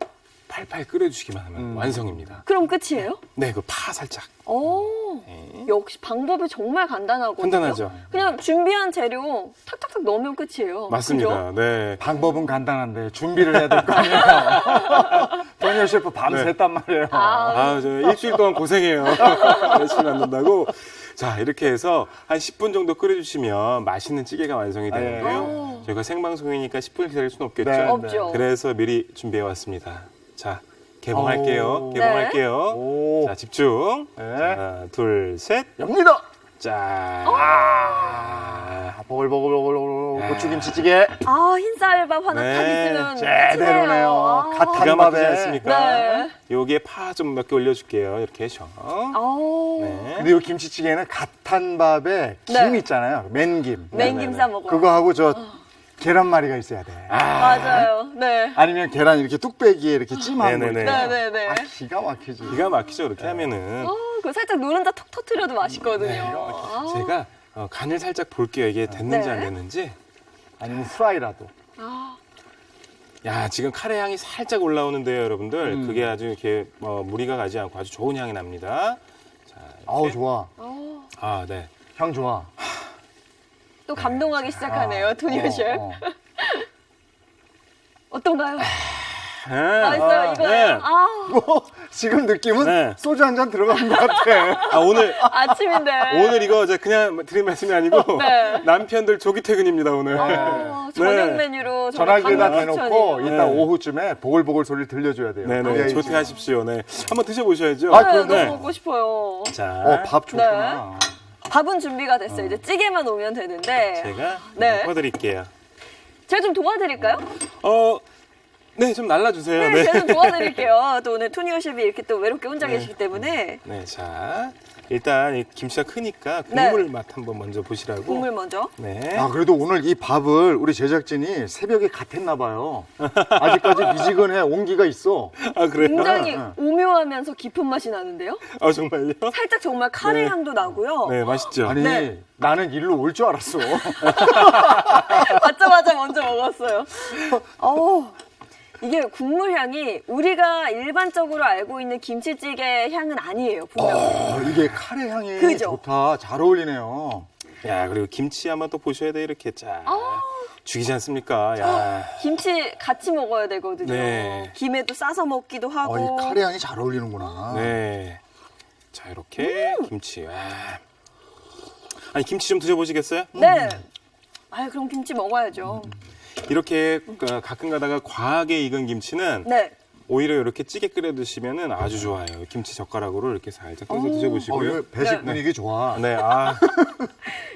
[SPEAKER 3] 팔팔 끓여주시기만 하면 완성입니다.
[SPEAKER 2] 그럼 끝이에요?
[SPEAKER 3] 네, 그 파 살짝.
[SPEAKER 2] 오.
[SPEAKER 3] 네.
[SPEAKER 2] 역시 방법이 정말 간단하거든요.
[SPEAKER 3] 간단하죠.
[SPEAKER 2] 그냥 준비한 재료 탁탁탁 넣으면 끝이에요.
[SPEAKER 3] 맞습니다.
[SPEAKER 2] 그죠?
[SPEAKER 3] 네.
[SPEAKER 1] 방법은 간단한데 준비를 해야 될 거 아니에요. 정현 셰프 밤샜단 말이에요.
[SPEAKER 3] 아, 저 일주일 동안 고생해요. 열심히 만든다고. 자, 이렇게 해서 한 10분 정도 끓여주시면 맛있는 찌개가 완성이 되는데요.
[SPEAKER 2] 아.
[SPEAKER 3] 저희가 생방송이니까 10분 기다릴 수는 없겠죠.
[SPEAKER 1] 네.
[SPEAKER 2] 없죠.
[SPEAKER 3] 그래서 미리 준비해 왔습니다. 자, 개봉할게요.
[SPEAKER 1] 오.
[SPEAKER 3] 개봉할게요.
[SPEAKER 1] 오.
[SPEAKER 3] 자, 집중.
[SPEAKER 1] 네.
[SPEAKER 3] 하나, 둘, 셋.
[SPEAKER 1] 엽니다.
[SPEAKER 3] 짠.
[SPEAKER 1] 아, 보글보글보글 고추김치찌개.
[SPEAKER 2] 아, 흰쌀밥 하나
[SPEAKER 3] 네,
[SPEAKER 2] 딱 있으면
[SPEAKER 1] 제대로네요.
[SPEAKER 2] 아.
[SPEAKER 1] 갓
[SPEAKER 3] 기가
[SPEAKER 1] 한
[SPEAKER 3] 막히지
[SPEAKER 1] 밥에.
[SPEAKER 3] 않습니까?
[SPEAKER 2] 네.
[SPEAKER 3] 여기에 파 좀 몇 개 올려줄게요. 이렇게 해서.
[SPEAKER 2] 아.
[SPEAKER 3] 네.
[SPEAKER 1] 근데 이 김치찌개는 갓 한 밥에 김
[SPEAKER 2] 네.
[SPEAKER 1] 있잖아요. 맨김.
[SPEAKER 2] 냉김 싸 먹어요.
[SPEAKER 1] 그거하고 저 계란말이가 있어야 돼.
[SPEAKER 2] 맞아요. 네.
[SPEAKER 1] 아니면 계란 이렇게 뚝배기에 이렇게 찜한 거.
[SPEAKER 3] 네네네.
[SPEAKER 1] 있잖아요.
[SPEAKER 2] 네네네.
[SPEAKER 1] 아, 기가 막히지.
[SPEAKER 3] 기가 막히죠. 이렇게 하면은.
[SPEAKER 2] 그 살짝 노른자 톡 터트려도 맛있거든요.
[SPEAKER 3] 네.
[SPEAKER 2] 아.
[SPEAKER 3] 제가 간을 살짝 볼게요. 이게 됐는지
[SPEAKER 2] 네.
[SPEAKER 3] 안 됐는지.
[SPEAKER 1] 아니면 프라이라도.
[SPEAKER 2] 아.
[SPEAKER 3] 야, 지금 카레 향이 살짝 올라오는데요, 여러분들. 그게 아주 이렇게 무리가 가지 않고 아주 좋은 향이 납니다. 자, 이렇게.
[SPEAKER 1] 아우 좋아.
[SPEAKER 3] 아, 네.
[SPEAKER 1] 향 좋아.
[SPEAKER 2] 또 감동하기 시작하네요, 도니오 셰프. 어떤가요? 맛있어요, 이거요.
[SPEAKER 3] 네.
[SPEAKER 2] 아,
[SPEAKER 1] 뭐 지금 느낌은
[SPEAKER 3] 네.
[SPEAKER 1] 소주 한 잔 들어간 것 같아.
[SPEAKER 3] 아, 오늘
[SPEAKER 2] 아침인데.
[SPEAKER 3] 오늘 이거 제가 그냥 드린 말씀이 아니고
[SPEAKER 2] 네.
[SPEAKER 3] 남편들 조기 퇴근입니다, 오늘.
[SPEAKER 2] 저녁
[SPEAKER 3] 네.
[SPEAKER 2] 메뉴로 정말
[SPEAKER 1] 전화기에다
[SPEAKER 2] 강력
[SPEAKER 1] 대놓고
[SPEAKER 2] 추천이에요.
[SPEAKER 1] 이따
[SPEAKER 3] 네.
[SPEAKER 1] 오후쯤에 보글보글 소리 들려줘야 돼요.
[SPEAKER 3] 네네.
[SPEAKER 1] 그래야지.
[SPEAKER 3] 조퇴하십시오. 네. 한번 드셔보셔야죠.
[SPEAKER 1] 아,
[SPEAKER 2] 네,
[SPEAKER 1] 그럼
[SPEAKER 2] 너무
[SPEAKER 3] 네.
[SPEAKER 2] 먹고 싶어요.
[SPEAKER 3] 자,
[SPEAKER 1] 밥 좋구나.
[SPEAKER 2] 밥은 준비가 됐어요. 이제 찌개만 오면 되는데.
[SPEAKER 3] 제가
[SPEAKER 2] 네.
[SPEAKER 3] 덮어드릴게요.
[SPEAKER 2] 제가 좀 도와드릴까요?
[SPEAKER 3] 어, 네, 좀 날라주세요.
[SPEAKER 2] 네, 제가 도와드릴게요. 또 오늘 토니오 셰프 이렇게 또 외롭게 혼자 계시기 때문에.
[SPEAKER 3] 네, 자, 일단 이 김치가 크니까 국물 맛 한번 먼저 보시라고.
[SPEAKER 2] 국물 먼저.
[SPEAKER 3] 네.
[SPEAKER 1] 아, 그래도 오늘 이 밥을 우리 제작진이 새벽에 갓 했나 봐요. 아직까지 미지근해 온기가 있어.
[SPEAKER 3] 아, 그래요?
[SPEAKER 2] 굉장히 오묘하면서 깊은 맛이 나는데요.
[SPEAKER 3] 아, 정말요?
[SPEAKER 2] 살짝 정말 카레
[SPEAKER 3] 네.
[SPEAKER 2] 향도 나고요.
[SPEAKER 3] 네, 맛있죠?
[SPEAKER 1] 아니,
[SPEAKER 2] 네.
[SPEAKER 1] 나는 일로 올 줄 알았어.
[SPEAKER 2] 받자마자 먼저 먹었어요. 이게 국물 향이 우리가 일반적으로 알고 있는 김치찌개 향은 아니에요, 분명히.
[SPEAKER 1] 이게 카레 향이
[SPEAKER 2] 그죠?
[SPEAKER 1] 좋다. 잘 어울리네요.
[SPEAKER 3] 야, 그리고 김치 한번 또 보셔야 돼, 이렇게. 자, 죽이지 않습니까? 야.
[SPEAKER 2] 김치 같이 먹어야 되거든요.
[SPEAKER 3] 네.
[SPEAKER 2] 김에도 싸서 먹기도 하고.
[SPEAKER 1] 이 카레 향이 잘 어울리는구나.
[SPEAKER 3] 네. 자, 이렇게 김치. 와. 아니, 김치 좀 드셔보시겠어요?
[SPEAKER 2] 네. 아, 그럼 김치 먹어야죠.
[SPEAKER 3] 이렇게 가끔 가다가 과하게 익은 김치는
[SPEAKER 2] 네.
[SPEAKER 3] 오히려 이렇게 찌개 끓여 드시면 아주 좋아요. 김치 젓가락으로 이렇게 살짝 떠서 드셔보시고요.
[SPEAKER 1] 이거 배식
[SPEAKER 2] 네.
[SPEAKER 1] 분위기 좋아.
[SPEAKER 3] 네, 아.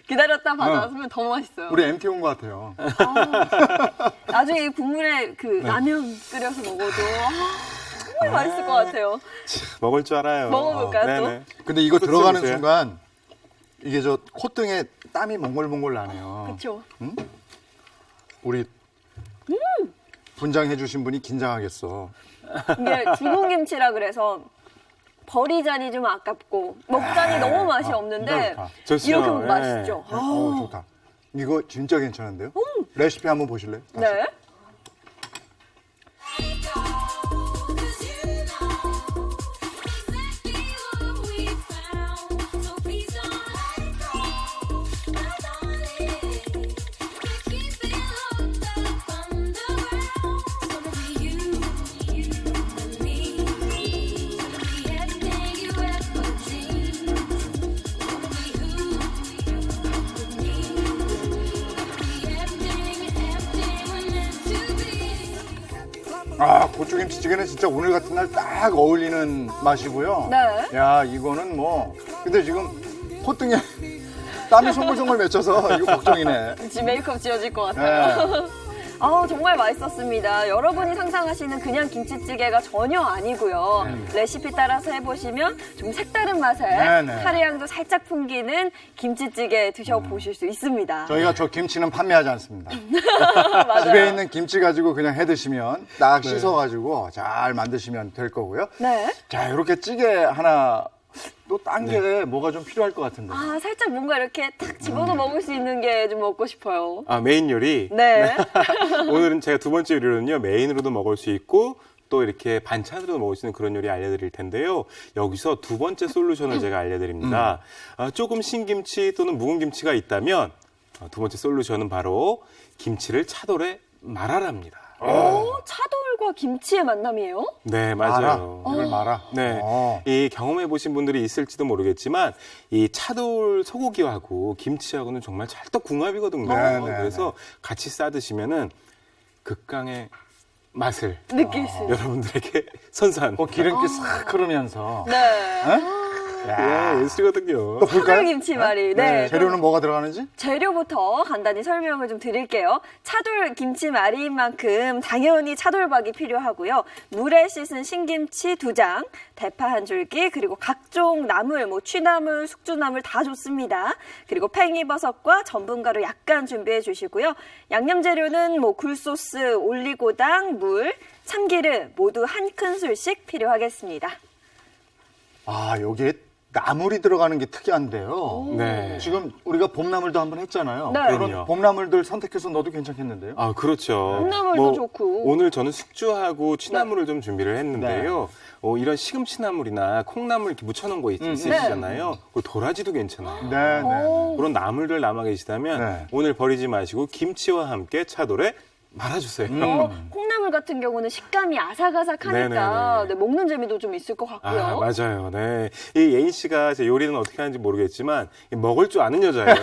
[SPEAKER 2] 기다렸다 받아왔으면 더 맛있어요.
[SPEAKER 1] 우리 MT 온 것 같아요.
[SPEAKER 2] 나중에 이 국물에 그 라면 끓여서 먹어도 정말 맛있을 것 같아요.
[SPEAKER 3] 먹을 줄 알아요.
[SPEAKER 2] 먹어볼까요, 또?
[SPEAKER 3] 네네.
[SPEAKER 1] 근데 이거
[SPEAKER 3] 또
[SPEAKER 1] 들어가는
[SPEAKER 3] 드셔보세요.
[SPEAKER 1] 순간 이게 저 콧등에 땀이 몽골몽골 나네요.
[SPEAKER 2] 그렇죠.
[SPEAKER 1] 우리 분장해 주신 분이 긴장하겠어.
[SPEAKER 2] 이게 죽은 김치라 그래서 버리자니 좀 아깝고 먹자니 너무 맛이 없는데
[SPEAKER 1] 좋다.
[SPEAKER 3] 좋죠.
[SPEAKER 2] 이렇게 하면
[SPEAKER 3] 네.
[SPEAKER 2] 맛있죠.
[SPEAKER 1] 좋다. 이거 진짜 괜찮은데요? 레시피 한번 보실래요? 다시.
[SPEAKER 2] 네.
[SPEAKER 1] 아, 고추김치찌개는 진짜 오늘 같은 날 딱 어울리는 맛이고요.
[SPEAKER 2] 네.
[SPEAKER 1] 야, 이거는 뭐. 근데 지금 콧등에 땀이 송글송글 맺혀서 이거 걱정이네.
[SPEAKER 2] 지금 메이크업 지어질 것 같아요.
[SPEAKER 1] 네.
[SPEAKER 2] 정말 맛있었습니다. 여러분이 상상하시는 그냥 김치찌개가 전혀 아니고요. 레시피 따라서 해보시면 좀 색다른 맛에
[SPEAKER 1] 네.
[SPEAKER 2] 카레향도 살짝 풍기는 김치찌개 드셔보실 수 있습니다.
[SPEAKER 1] 저희가 저 김치는 판매하지 않습니다.
[SPEAKER 2] 맞아요.
[SPEAKER 1] 집에 있는 김치 가지고 그냥 해 드시면 딱 씻어가지고 잘 만드시면 될 거고요.
[SPEAKER 2] 네.
[SPEAKER 1] 자, 이렇게 찌개 하나 또 딴 게 뭐가 좀 필요할 것 같은데.
[SPEAKER 2] 아, 살짝 뭔가 이렇게 탁 집어서 먹을 수 있는 게 좀 먹고 싶어요.
[SPEAKER 3] 아, 메인 요리.
[SPEAKER 2] 네.
[SPEAKER 3] 오늘은 제가 두 번째 요리로는요, 메인으로도 먹을 수 있고, 또 이렇게 반찬으로 먹을 수 있는 그런 요리 알려드릴 텐데요. 여기서 두 번째 솔루션을 제가 알려드립니다. 조금 신김치 또는 묵은 김치가 있다면, 두 번째 솔루션은 바로 김치를 차돌에 말아랍니다.
[SPEAKER 2] 차돌과 김치의 만남이에요?
[SPEAKER 3] 네,
[SPEAKER 1] 말아.
[SPEAKER 3] 맞아요.
[SPEAKER 1] 이걸 말아.
[SPEAKER 3] 네,
[SPEAKER 1] 어.
[SPEAKER 3] 이 경험해 보신 분들이 있을지도 모르겠지만 이 차돌 소고기하고 김치하고는 정말 찰떡궁합이거든요.
[SPEAKER 1] 네, 네,
[SPEAKER 3] 그래서 같이 싸 드시면은 극강의 맛을
[SPEAKER 2] 느낄 수 있어요.
[SPEAKER 3] 여러분들에게 선사한.
[SPEAKER 1] 기름기 싹 흐르면서.
[SPEAKER 2] 네.
[SPEAKER 3] 네, 예술이거든요.
[SPEAKER 1] 또 볼까요?
[SPEAKER 2] 차돌김치말이. 네.
[SPEAKER 1] 재료는 뭐가 들어가는지?
[SPEAKER 2] 재료부터 간단히 설명을 좀 드릴게요. 차돌 김치말이인 만큼 당연히 차돌박이 필요하고요. 물에 씻은 신김치 2장, 대파 한 줄기, 그리고 각종 나물, 뭐 취나물, 숙주나물 다 좋습니다. 그리고 팽이버섯과 전분가루 약간 준비해 주시고요. 양념 재료는 뭐 굴소스, 올리고당, 물, 참기름 모두 한 큰술씩 필요하겠습니다.
[SPEAKER 1] 아, 여기에 나물이 들어가는 게 특이한데요.
[SPEAKER 3] 네.
[SPEAKER 1] 지금 우리가 봄나물도 한번 했잖아요.
[SPEAKER 2] 네.
[SPEAKER 1] 그런
[SPEAKER 3] 그럼요.
[SPEAKER 1] 봄나물들 선택해서 넣어도 괜찮겠는데요?
[SPEAKER 3] 아, 그렇죠.
[SPEAKER 2] 콩나물도 좋고.
[SPEAKER 3] 오늘 저는 숙주하고 취나물을 좀 준비를 했는데요.
[SPEAKER 1] 네.
[SPEAKER 3] 이런 시금치나물이나 콩나물 이렇게 묻혀놓은 거 있으시잖아요. 그 도라지도 괜찮아요.
[SPEAKER 1] 네, 네.
[SPEAKER 3] 그런 나물들 남아 계시다면
[SPEAKER 1] 네.
[SPEAKER 3] 오늘 버리지 마시고 김치와 함께 차돌에 말아주세요.
[SPEAKER 2] 콩나물 같은 경우는 식감이 아삭아삭하니까
[SPEAKER 3] 네네네.
[SPEAKER 2] 네, 먹는 재미도 좀 있을 것 같고요.
[SPEAKER 3] 아, 맞아요. 네. 이 예인 씨가 제 요리는 어떻게 하는지 모르겠지만 먹을 줄 아는 여자예요.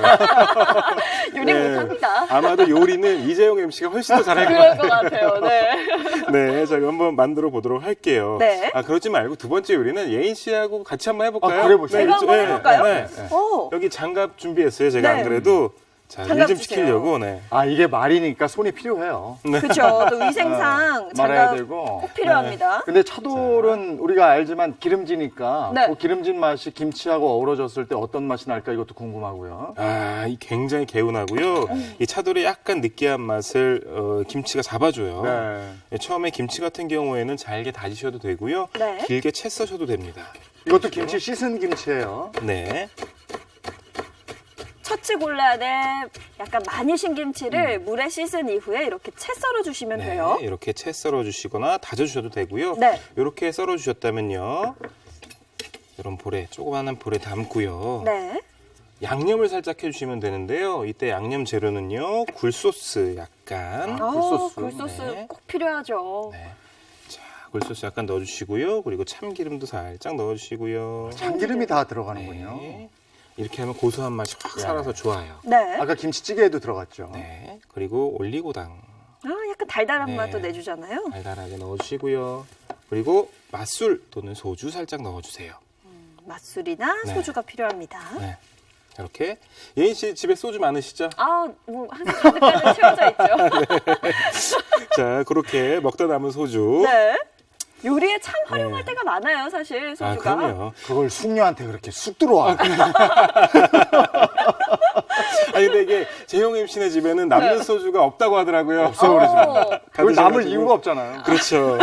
[SPEAKER 2] 요리
[SPEAKER 3] 네.
[SPEAKER 2] 못합니다.
[SPEAKER 3] 아마도 요리는 이재용 MC가 훨씬 더 잘할 것
[SPEAKER 2] 그럴 것
[SPEAKER 3] 같아요.
[SPEAKER 2] 같아요. 네.
[SPEAKER 3] 네, 자, 한번 만들어 보도록 할게요.
[SPEAKER 2] 네.
[SPEAKER 3] 그러지 말고 두 번째 요리는 예인 씨하고 같이 한번 해볼까요?
[SPEAKER 1] 아, 그래 보시죠.
[SPEAKER 2] 제가 한번 해볼까요?
[SPEAKER 3] 네.
[SPEAKER 2] 오.
[SPEAKER 3] 여기 장갑 준비했어요. 제가
[SPEAKER 2] 네.
[SPEAKER 3] 안 그래도 자,
[SPEAKER 2] 장갑
[SPEAKER 3] 일 좀
[SPEAKER 2] 주세요.
[SPEAKER 3] 시키려고, 네.
[SPEAKER 1] 아, 이게 말이니까 손이 필요해요.
[SPEAKER 2] 그렇죠. 또 위생상
[SPEAKER 1] 말아야
[SPEAKER 2] 장갑
[SPEAKER 1] 되고.
[SPEAKER 2] 꼭 필요합니다.
[SPEAKER 1] 근데 차돌은 우리가 알지만 기름지니까
[SPEAKER 2] 네.
[SPEAKER 1] 그 기름진 맛이 김치하고 어우러졌을 때 어떤 맛이 날까 이것도 궁금하고요.
[SPEAKER 3] 아, 이 굉장히 개운하고요. 이 차돌의 약간 느끼한 맛을 김치가 잡아줘요.
[SPEAKER 1] 네.
[SPEAKER 3] 처음에 김치 같은 경우에는 잘게 다지셔도 되고요.
[SPEAKER 2] 네.
[SPEAKER 3] 길게 채 써셔도 됩니다.
[SPEAKER 1] 이것도 김치 씻은 김치예요.
[SPEAKER 3] 네.
[SPEAKER 2] 처치 골라야 돼. 약간 많이 신 김치를 물에 씻은 이후에 이렇게 채 썰어 주시면
[SPEAKER 3] 네,
[SPEAKER 2] 돼요.
[SPEAKER 3] 이렇게 채 썰어 주시거나 다져 주셔도 되고요.
[SPEAKER 2] 네.
[SPEAKER 3] 이렇게 썰어 주셨다면요. 이런 볼에 조그마한 볼에 담고요.
[SPEAKER 2] 네.
[SPEAKER 3] 양념을 살짝 해 주시면 되는데요. 이때 양념 재료는요. 굴소스 약간.
[SPEAKER 1] 굴소스.
[SPEAKER 2] 굴소스
[SPEAKER 3] 네.
[SPEAKER 2] 꼭 필요하죠.
[SPEAKER 3] 네. 자, 굴소스 약간 넣어 주시고요. 그리고 참기름도 살짝 넣어 주시고요.
[SPEAKER 1] 참기름이 다 들어가는군요.
[SPEAKER 3] 네. 이렇게 하면 고소한 맛이 확 살아서 좋아요.
[SPEAKER 2] 네.
[SPEAKER 1] 아까 김치찌개에도 들어갔죠.
[SPEAKER 3] 네. 그리고 올리고당
[SPEAKER 2] 아, 약간 달달한
[SPEAKER 3] 네.
[SPEAKER 2] 맛도 내주잖아요.
[SPEAKER 3] 달달하게 넣어 주시고요. 그리고 맛술 또는 소주 살짝 넣어 주세요.
[SPEAKER 2] 맛술이나
[SPEAKER 3] 네.
[SPEAKER 2] 소주가 필요합니다.
[SPEAKER 3] 네. 이렇게 예인 씨 집에 소주 많으시죠?
[SPEAKER 2] 아, 뭐 항상 가득가득 채워져 있죠.
[SPEAKER 3] 자, 그렇게 먹다 남은 소주.
[SPEAKER 2] 네. 요리에 참 활용할
[SPEAKER 3] 네.
[SPEAKER 2] 때가 많아요, 사실
[SPEAKER 3] 아,
[SPEAKER 2] 소주가.
[SPEAKER 3] 그럼요.
[SPEAKER 1] 그걸 숙녀한테 그렇게 쑥 들어와.
[SPEAKER 3] 아니, 근데 이게 재용 MC네 집에는 남는
[SPEAKER 2] 네.
[SPEAKER 3] 소주가 없다고 하더라고요.
[SPEAKER 2] 어,
[SPEAKER 1] 그걸 남을
[SPEAKER 3] 가드셔가지고.
[SPEAKER 1] 이유가 없잖아요.
[SPEAKER 3] 그렇죠.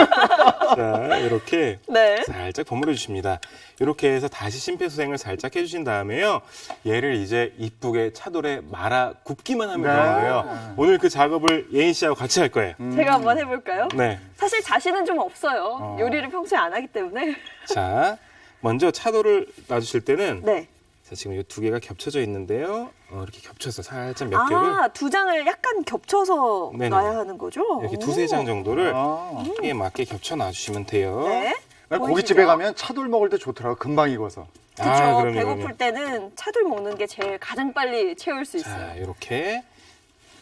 [SPEAKER 3] 자, 이렇게
[SPEAKER 2] 네.
[SPEAKER 3] 살짝 버무려 주십니다. 이렇게 해서 다시 심폐소생을 살짝 해주신 다음에요. 얘를 이제 이쁘게 차돌에 말아 굽기만 하면
[SPEAKER 1] 네.
[SPEAKER 3] 되는 거예요. 오늘 그 작업을 예인 씨하고 같이 할 거예요.
[SPEAKER 2] 제가 한번 해볼까요?
[SPEAKER 3] 네.
[SPEAKER 2] 사실 자신은 좀 없어요. 요리를 평소에 안 하기 때문에.
[SPEAKER 3] 자, 먼저 차돌을 놔주실 때는
[SPEAKER 2] 네.
[SPEAKER 3] 자, 지금 이 두 개가 겹쳐져 있는데요. 이렇게 겹쳐서 살짝 몇 개를
[SPEAKER 2] 아, 두 장을 약간 겹쳐서
[SPEAKER 3] 네네.
[SPEAKER 2] 놔야 하는 거죠?
[SPEAKER 3] 이렇게
[SPEAKER 2] 오.
[SPEAKER 3] 두세 장 정도를
[SPEAKER 1] 아.
[SPEAKER 3] 크기에 맞게 겹쳐 놔주시면 돼요.
[SPEAKER 2] 네.
[SPEAKER 1] 고깃집에
[SPEAKER 2] 보이시죠?
[SPEAKER 1] 가면 차돌 먹을 때 좋더라고. 금방 익어서.
[SPEAKER 2] 그렇죠.
[SPEAKER 3] 아, 그럼요,
[SPEAKER 2] 배고플
[SPEAKER 3] 그럼요.
[SPEAKER 2] 때는 차돌 먹는 게 제일 가장 빨리 채울 수 있어요.
[SPEAKER 3] 자, 이렇게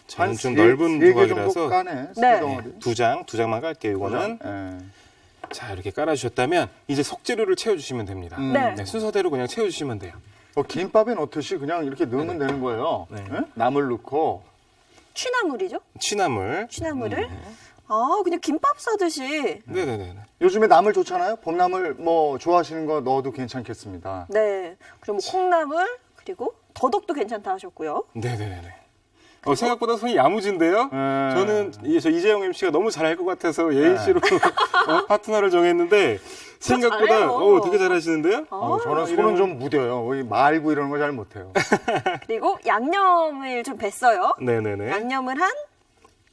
[SPEAKER 3] 저는 좀
[SPEAKER 1] 세-
[SPEAKER 3] 넓은
[SPEAKER 1] 세 개 정도
[SPEAKER 3] 조각이라서
[SPEAKER 1] 까네.
[SPEAKER 2] 네.
[SPEAKER 1] 세 덩어리.
[SPEAKER 3] 두 장만 깔게요. 이거는
[SPEAKER 1] 네.
[SPEAKER 3] 자, 이렇게 깔아주셨다면 이제 속재료를 채워주시면 됩니다.
[SPEAKER 2] 네.
[SPEAKER 3] 네, 순서대로 그냥 채워주시면 돼요.
[SPEAKER 1] 김밥에 넣듯이 그냥 이렇게 넣으면 되는 거예요.
[SPEAKER 3] 네.
[SPEAKER 1] 네? 나물 넣고.
[SPEAKER 2] 취나물이죠?
[SPEAKER 3] 취나물.
[SPEAKER 2] 취나물을. 아, 그냥 김밥 싸듯이.
[SPEAKER 3] 네네네.
[SPEAKER 1] 요즘에 나물 좋잖아요. 봄나물 뭐 좋아하시는 거 넣어도 괜찮겠습니다.
[SPEAKER 2] 네. 그리고 뭐 콩나물, 그리고 더덕도 괜찮다 하셨고요.
[SPEAKER 3] 네네네. 생각보다 손이 야무진데요?
[SPEAKER 1] 네.
[SPEAKER 3] 저는 저 이재용 MC가 너무 잘할 것 같아서 예인 씨로 파트너를 정했는데 생각보다
[SPEAKER 2] 잘해요.
[SPEAKER 3] 되게 잘하시는데요?
[SPEAKER 1] 저는 손은
[SPEAKER 3] 이러면-
[SPEAKER 1] 좀 무뎌요. 거의 말고 이런 거 잘 못해요.
[SPEAKER 2] 그리고 양념을 좀 뱄어요.
[SPEAKER 3] 네네네.
[SPEAKER 2] 양념을 한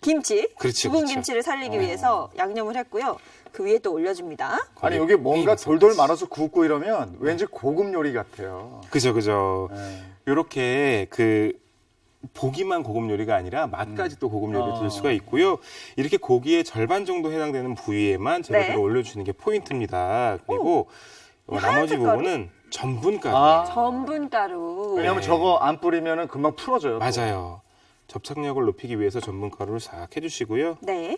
[SPEAKER 2] 김치,
[SPEAKER 3] 그렇죠,
[SPEAKER 2] 죽은
[SPEAKER 3] 그렇죠.
[SPEAKER 2] 김치를 살리기 위해서 양념을 했고요. 그 위에 또 올려줍니다.
[SPEAKER 1] 아니 여기 뭔가 돌돌 말아서 굽고 이러면 왠지 고급 요리 같아요.
[SPEAKER 3] 그죠.
[SPEAKER 1] 네.
[SPEAKER 3] 이렇게 보기만 고급 요리가 아니라 맛까지 또 고급 요리 될 수가 있고요. 이렇게 고기의 절반 정도 해당되는 부위에만 재료들을
[SPEAKER 2] 네.
[SPEAKER 3] 올려주는 게 포인트입니다. 그리고 나머지
[SPEAKER 2] 하얀 색깔이?
[SPEAKER 3] 부분은 전분가루.
[SPEAKER 1] 아.
[SPEAKER 2] 전분가루.
[SPEAKER 1] 왜냐면
[SPEAKER 3] 네.
[SPEAKER 1] 저거 안 뿌리면 금방 풀어져요. 또.
[SPEAKER 3] 맞아요. 접착력을 높이기 위해서 전분가루를 싹 해주시고요.
[SPEAKER 2] 네.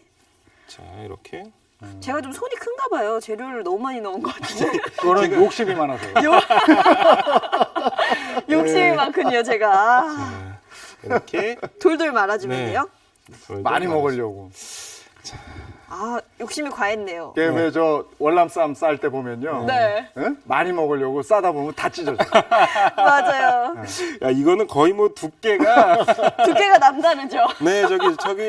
[SPEAKER 3] 자, 이렇게.
[SPEAKER 2] 제가 좀 손이 큰가 봐요. 재료를 너무 많이 넣은 것 같은데.
[SPEAKER 1] 그거는 욕심이 많아서요.
[SPEAKER 2] 욕심이 많군요, 제가.
[SPEAKER 3] 자, 이렇게.
[SPEAKER 2] 돌돌 말아주면
[SPEAKER 3] 네.
[SPEAKER 2] 돼요.
[SPEAKER 1] 많이 먹으려고.
[SPEAKER 2] 아, 욕심이 과했네요.
[SPEAKER 1] 그게 왜 저 월남쌈 쌀 때 보면요.
[SPEAKER 2] 네.
[SPEAKER 1] 응? 많이 먹으려고 싸다 보면 다 찢어져.
[SPEAKER 2] 맞아요.
[SPEAKER 3] 야, 이거는 거의 뭐 두께가.
[SPEAKER 2] 두께가 남다르죠.
[SPEAKER 3] 네,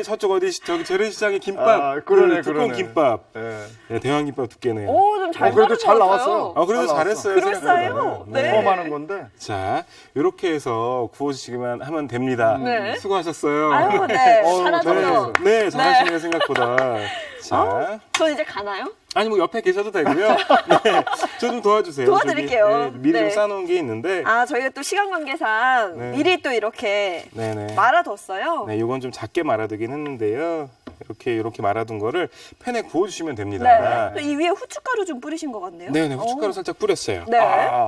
[SPEAKER 3] 저쪽 저기 재래시장의 김밥.
[SPEAKER 1] 아, 그러네,
[SPEAKER 3] 두꺼운
[SPEAKER 1] 그러네.
[SPEAKER 3] 김밥.
[SPEAKER 1] 예.
[SPEAKER 3] 네, 대왕 김밥 두께네요.
[SPEAKER 2] 오, 좀 잘
[SPEAKER 1] 그래도
[SPEAKER 2] 나온
[SPEAKER 1] 잘
[SPEAKER 2] 것
[SPEAKER 1] 나왔어요.
[SPEAKER 2] 같아요.
[SPEAKER 3] 그래도
[SPEAKER 1] 잘
[SPEAKER 3] 잘했어요.
[SPEAKER 2] 그럴싸해요.
[SPEAKER 3] 생각보다.
[SPEAKER 2] 네.
[SPEAKER 1] 처음 하는 건데.
[SPEAKER 3] 자, 이렇게 해서 구워주시기만 하면 됩니다.
[SPEAKER 2] 네.
[SPEAKER 3] 수고하셨어요.
[SPEAKER 2] 아유, 네.
[SPEAKER 1] 어우,
[SPEAKER 2] 잘하죠.
[SPEAKER 1] 잘했어요.
[SPEAKER 3] 네, 잘하시네요, 생각보다. 자,
[SPEAKER 2] 전 이제 가나요?
[SPEAKER 3] 아니 뭐 옆에 계셔도 되고요. 네, 저 좀 도와주세요.
[SPEAKER 2] 도와드릴게요.
[SPEAKER 3] 저기, 미리
[SPEAKER 2] 네.
[SPEAKER 3] 좀 싸놓은 게 있는데.
[SPEAKER 2] 아, 저희가 또 시간 관계상
[SPEAKER 3] 네.
[SPEAKER 2] 미리 또 이렇게
[SPEAKER 3] 네네.
[SPEAKER 2] 말아뒀어요.
[SPEAKER 3] 네, 이건 좀 작게 말아두긴 했는데요. 이렇게 말아둔 거를 팬에 구워주시면 됩니다.
[SPEAKER 2] 네. 또 이 위에 후춧가루 좀 뿌리신 것 같네요.
[SPEAKER 3] 네네, 후춧가루 살짝 뿌렸어요.
[SPEAKER 2] 네.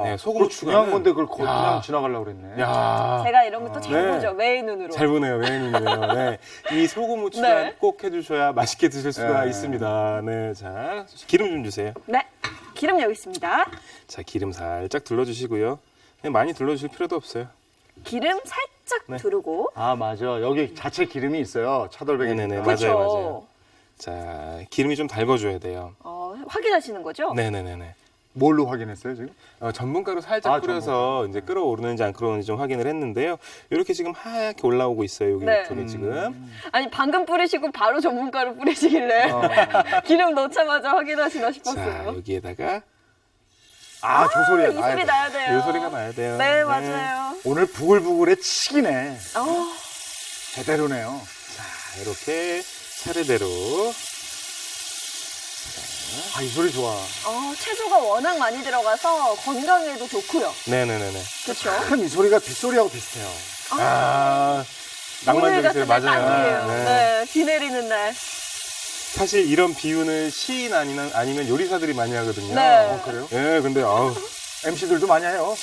[SPEAKER 3] 네, 소금
[SPEAKER 1] 그거 중요한
[SPEAKER 3] 후춧가루는-
[SPEAKER 1] 건데 그걸 그냥
[SPEAKER 3] 야.
[SPEAKER 1] 지나가려고 그랬네.
[SPEAKER 3] 야,
[SPEAKER 2] 제가 이런 것도 잘
[SPEAKER 3] 네.
[SPEAKER 2] 보죠. 매의 눈으로.
[SPEAKER 3] 잘 보네요, 메인은요. 네, 이 소금 후추가
[SPEAKER 2] 네.
[SPEAKER 3] 꼭 해주셔야 맛있게 드실 수가
[SPEAKER 1] 네.
[SPEAKER 3] 있습니다. 네, 자, 기름 좀 주세요.
[SPEAKER 2] 네. 기름 여기 있습니다.
[SPEAKER 3] 자, 기름 살짝 둘러주시고요. 그냥 많이 둘러주실 필요도 없어요.
[SPEAKER 2] 기름 살짝 살짝
[SPEAKER 3] 네.
[SPEAKER 2] 두르고.
[SPEAKER 1] 아, 맞아. 여기 자체 기름이 있어요. 차돌백이.
[SPEAKER 3] 네네네.
[SPEAKER 2] 그렇죠.
[SPEAKER 3] 맞아요. 자, 기름이 좀 달궈줘야 돼요.
[SPEAKER 2] 확인하시는 거죠?
[SPEAKER 3] 네네네네.
[SPEAKER 1] 뭘로 확인했어요, 지금?
[SPEAKER 3] 전분가루 살짝
[SPEAKER 1] 아,
[SPEAKER 3] 뿌려서 이제 끓어오르는지 안 끓어오르는지 좀 확인을 했는데요. 이렇게 지금 하얗게 올라오고 있어요. 여기
[SPEAKER 2] 네.
[SPEAKER 3] 밑으로 지금.
[SPEAKER 2] 아니 방금 뿌리시고 바로 전분가루 뿌리시길래 기름 넣자마자 확인하시나
[SPEAKER 3] 자,
[SPEAKER 2] 싶었어요.
[SPEAKER 3] 여기에다가
[SPEAKER 1] 아, 저 소리야.
[SPEAKER 2] 이 소리 나야 돼요.
[SPEAKER 3] 이 소리가 나야 돼요.
[SPEAKER 2] 네, 맞아요.
[SPEAKER 1] 오늘 부글부글의 치기네.
[SPEAKER 2] 어,
[SPEAKER 1] 제대로네요.
[SPEAKER 3] 자, 이렇게 차례대로.
[SPEAKER 1] 아, 이 소리 좋아.
[SPEAKER 2] 채소가 워낙 많이 들어가서 건강에도 좋고요.
[SPEAKER 3] 네네네네.
[SPEAKER 2] 그렇죠?
[SPEAKER 1] 참 이 소리가 빗소리하고 비슷해요.
[SPEAKER 3] 아,
[SPEAKER 2] 오늘 같은
[SPEAKER 3] 낭만적이세요.
[SPEAKER 2] 날
[SPEAKER 3] 맞아요.
[SPEAKER 2] 딱이에요.
[SPEAKER 3] 네.
[SPEAKER 2] 네, 비 내리는 날.
[SPEAKER 3] 사실 이런 비유는 시인 아니면 요리사들이 많이 하거든요.
[SPEAKER 2] 네.
[SPEAKER 1] 그래요?
[SPEAKER 3] 네, 근데 아우.
[SPEAKER 1] MC들도 많이 해요.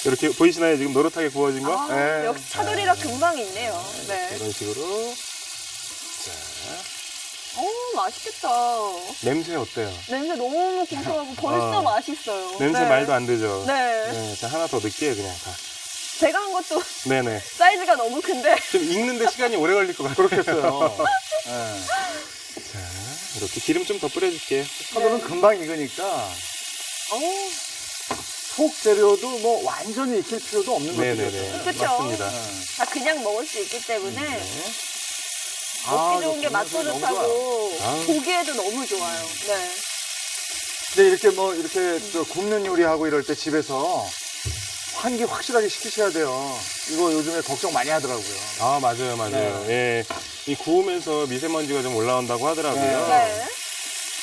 [SPEAKER 3] 이렇게 보이시나요? 지금 노릇하게 구워진 거?
[SPEAKER 1] 네.
[SPEAKER 2] 역시 차돌이라 금방 있네요. 네.
[SPEAKER 3] 이런 식으로. 자,
[SPEAKER 2] 맛있겠다.
[SPEAKER 3] 냄새 어때요?
[SPEAKER 2] 냄새 너무 고소하고 벌써 맛있어요.
[SPEAKER 3] 냄새
[SPEAKER 2] 네.
[SPEAKER 3] 말도 안 되죠?
[SPEAKER 2] 네.
[SPEAKER 3] 네, 자, 하나 더 넣을게요, 그냥 다.
[SPEAKER 2] 제가 한 것도
[SPEAKER 3] 네네.
[SPEAKER 2] 사이즈가 너무 큰데.
[SPEAKER 3] 좀 익는데 시간이 오래 걸릴 것 같아요.
[SPEAKER 1] 그렇겠어요. 네.
[SPEAKER 3] 자, 이렇게 기름 좀 더 뿌려줄게요.
[SPEAKER 1] 차돌은 금방 익으니까 속 재료도 뭐 완전히 익힐 필요도 없는 거죠.
[SPEAKER 3] 네네네.
[SPEAKER 2] 그쵸?
[SPEAKER 3] 맞습니다.
[SPEAKER 2] 다 그냥 먹을 수 있기 때문에
[SPEAKER 3] 네.
[SPEAKER 2] 먹기 좋은 게 맛도
[SPEAKER 1] 너무
[SPEAKER 2] 좋고
[SPEAKER 3] 아우.
[SPEAKER 2] 보기에도 너무 좋아요. 네.
[SPEAKER 1] 근데 이렇게 뭐 이렇게 저 굽는 요리하고 이럴 때 집에서 환기 확실하게 시키셔야 돼요. 이거 요즘에 걱정 많이 하더라고요.
[SPEAKER 3] 아, 맞아요, 맞아요. 예. 이 구우면서 미세먼지가 좀 올라온다고 하더라고요.
[SPEAKER 2] 네.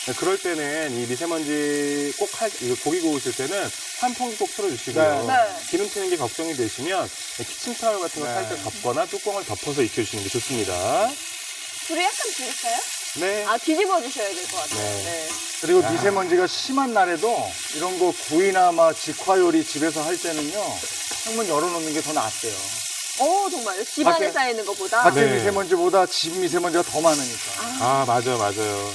[SPEAKER 3] 네, 그럴 때는 이 미세먼지 이거 고기 구우실 때는 환풍기 꼭 틀어주시고요.
[SPEAKER 1] 네.
[SPEAKER 2] 네.
[SPEAKER 3] 기름 튀는 게 걱정이 되시면 키친타월 같은 거
[SPEAKER 1] 네.
[SPEAKER 3] 살짝 덮거나 뚜껑을 덮어서 익혀주시는 게 좋습니다.
[SPEAKER 2] 불을 약간 줄일까요?
[SPEAKER 3] 네.
[SPEAKER 2] 뒤집어 주셔야 될 것 같아요.
[SPEAKER 3] 네.
[SPEAKER 2] 네.
[SPEAKER 1] 그리고 미세먼지가 심한 날에도 이런 거 구이나 막 직화 요리 집에서 할 때는요. 창문 열어놓는 게 더 낫대요.
[SPEAKER 2] 정말요? 집안에
[SPEAKER 1] 밖에-
[SPEAKER 2] 쌓이는 것보다?
[SPEAKER 1] 밖에
[SPEAKER 3] 네.
[SPEAKER 1] 미세먼지보다 집 미세먼지가 더 많으니까.
[SPEAKER 3] 아, 맞아요.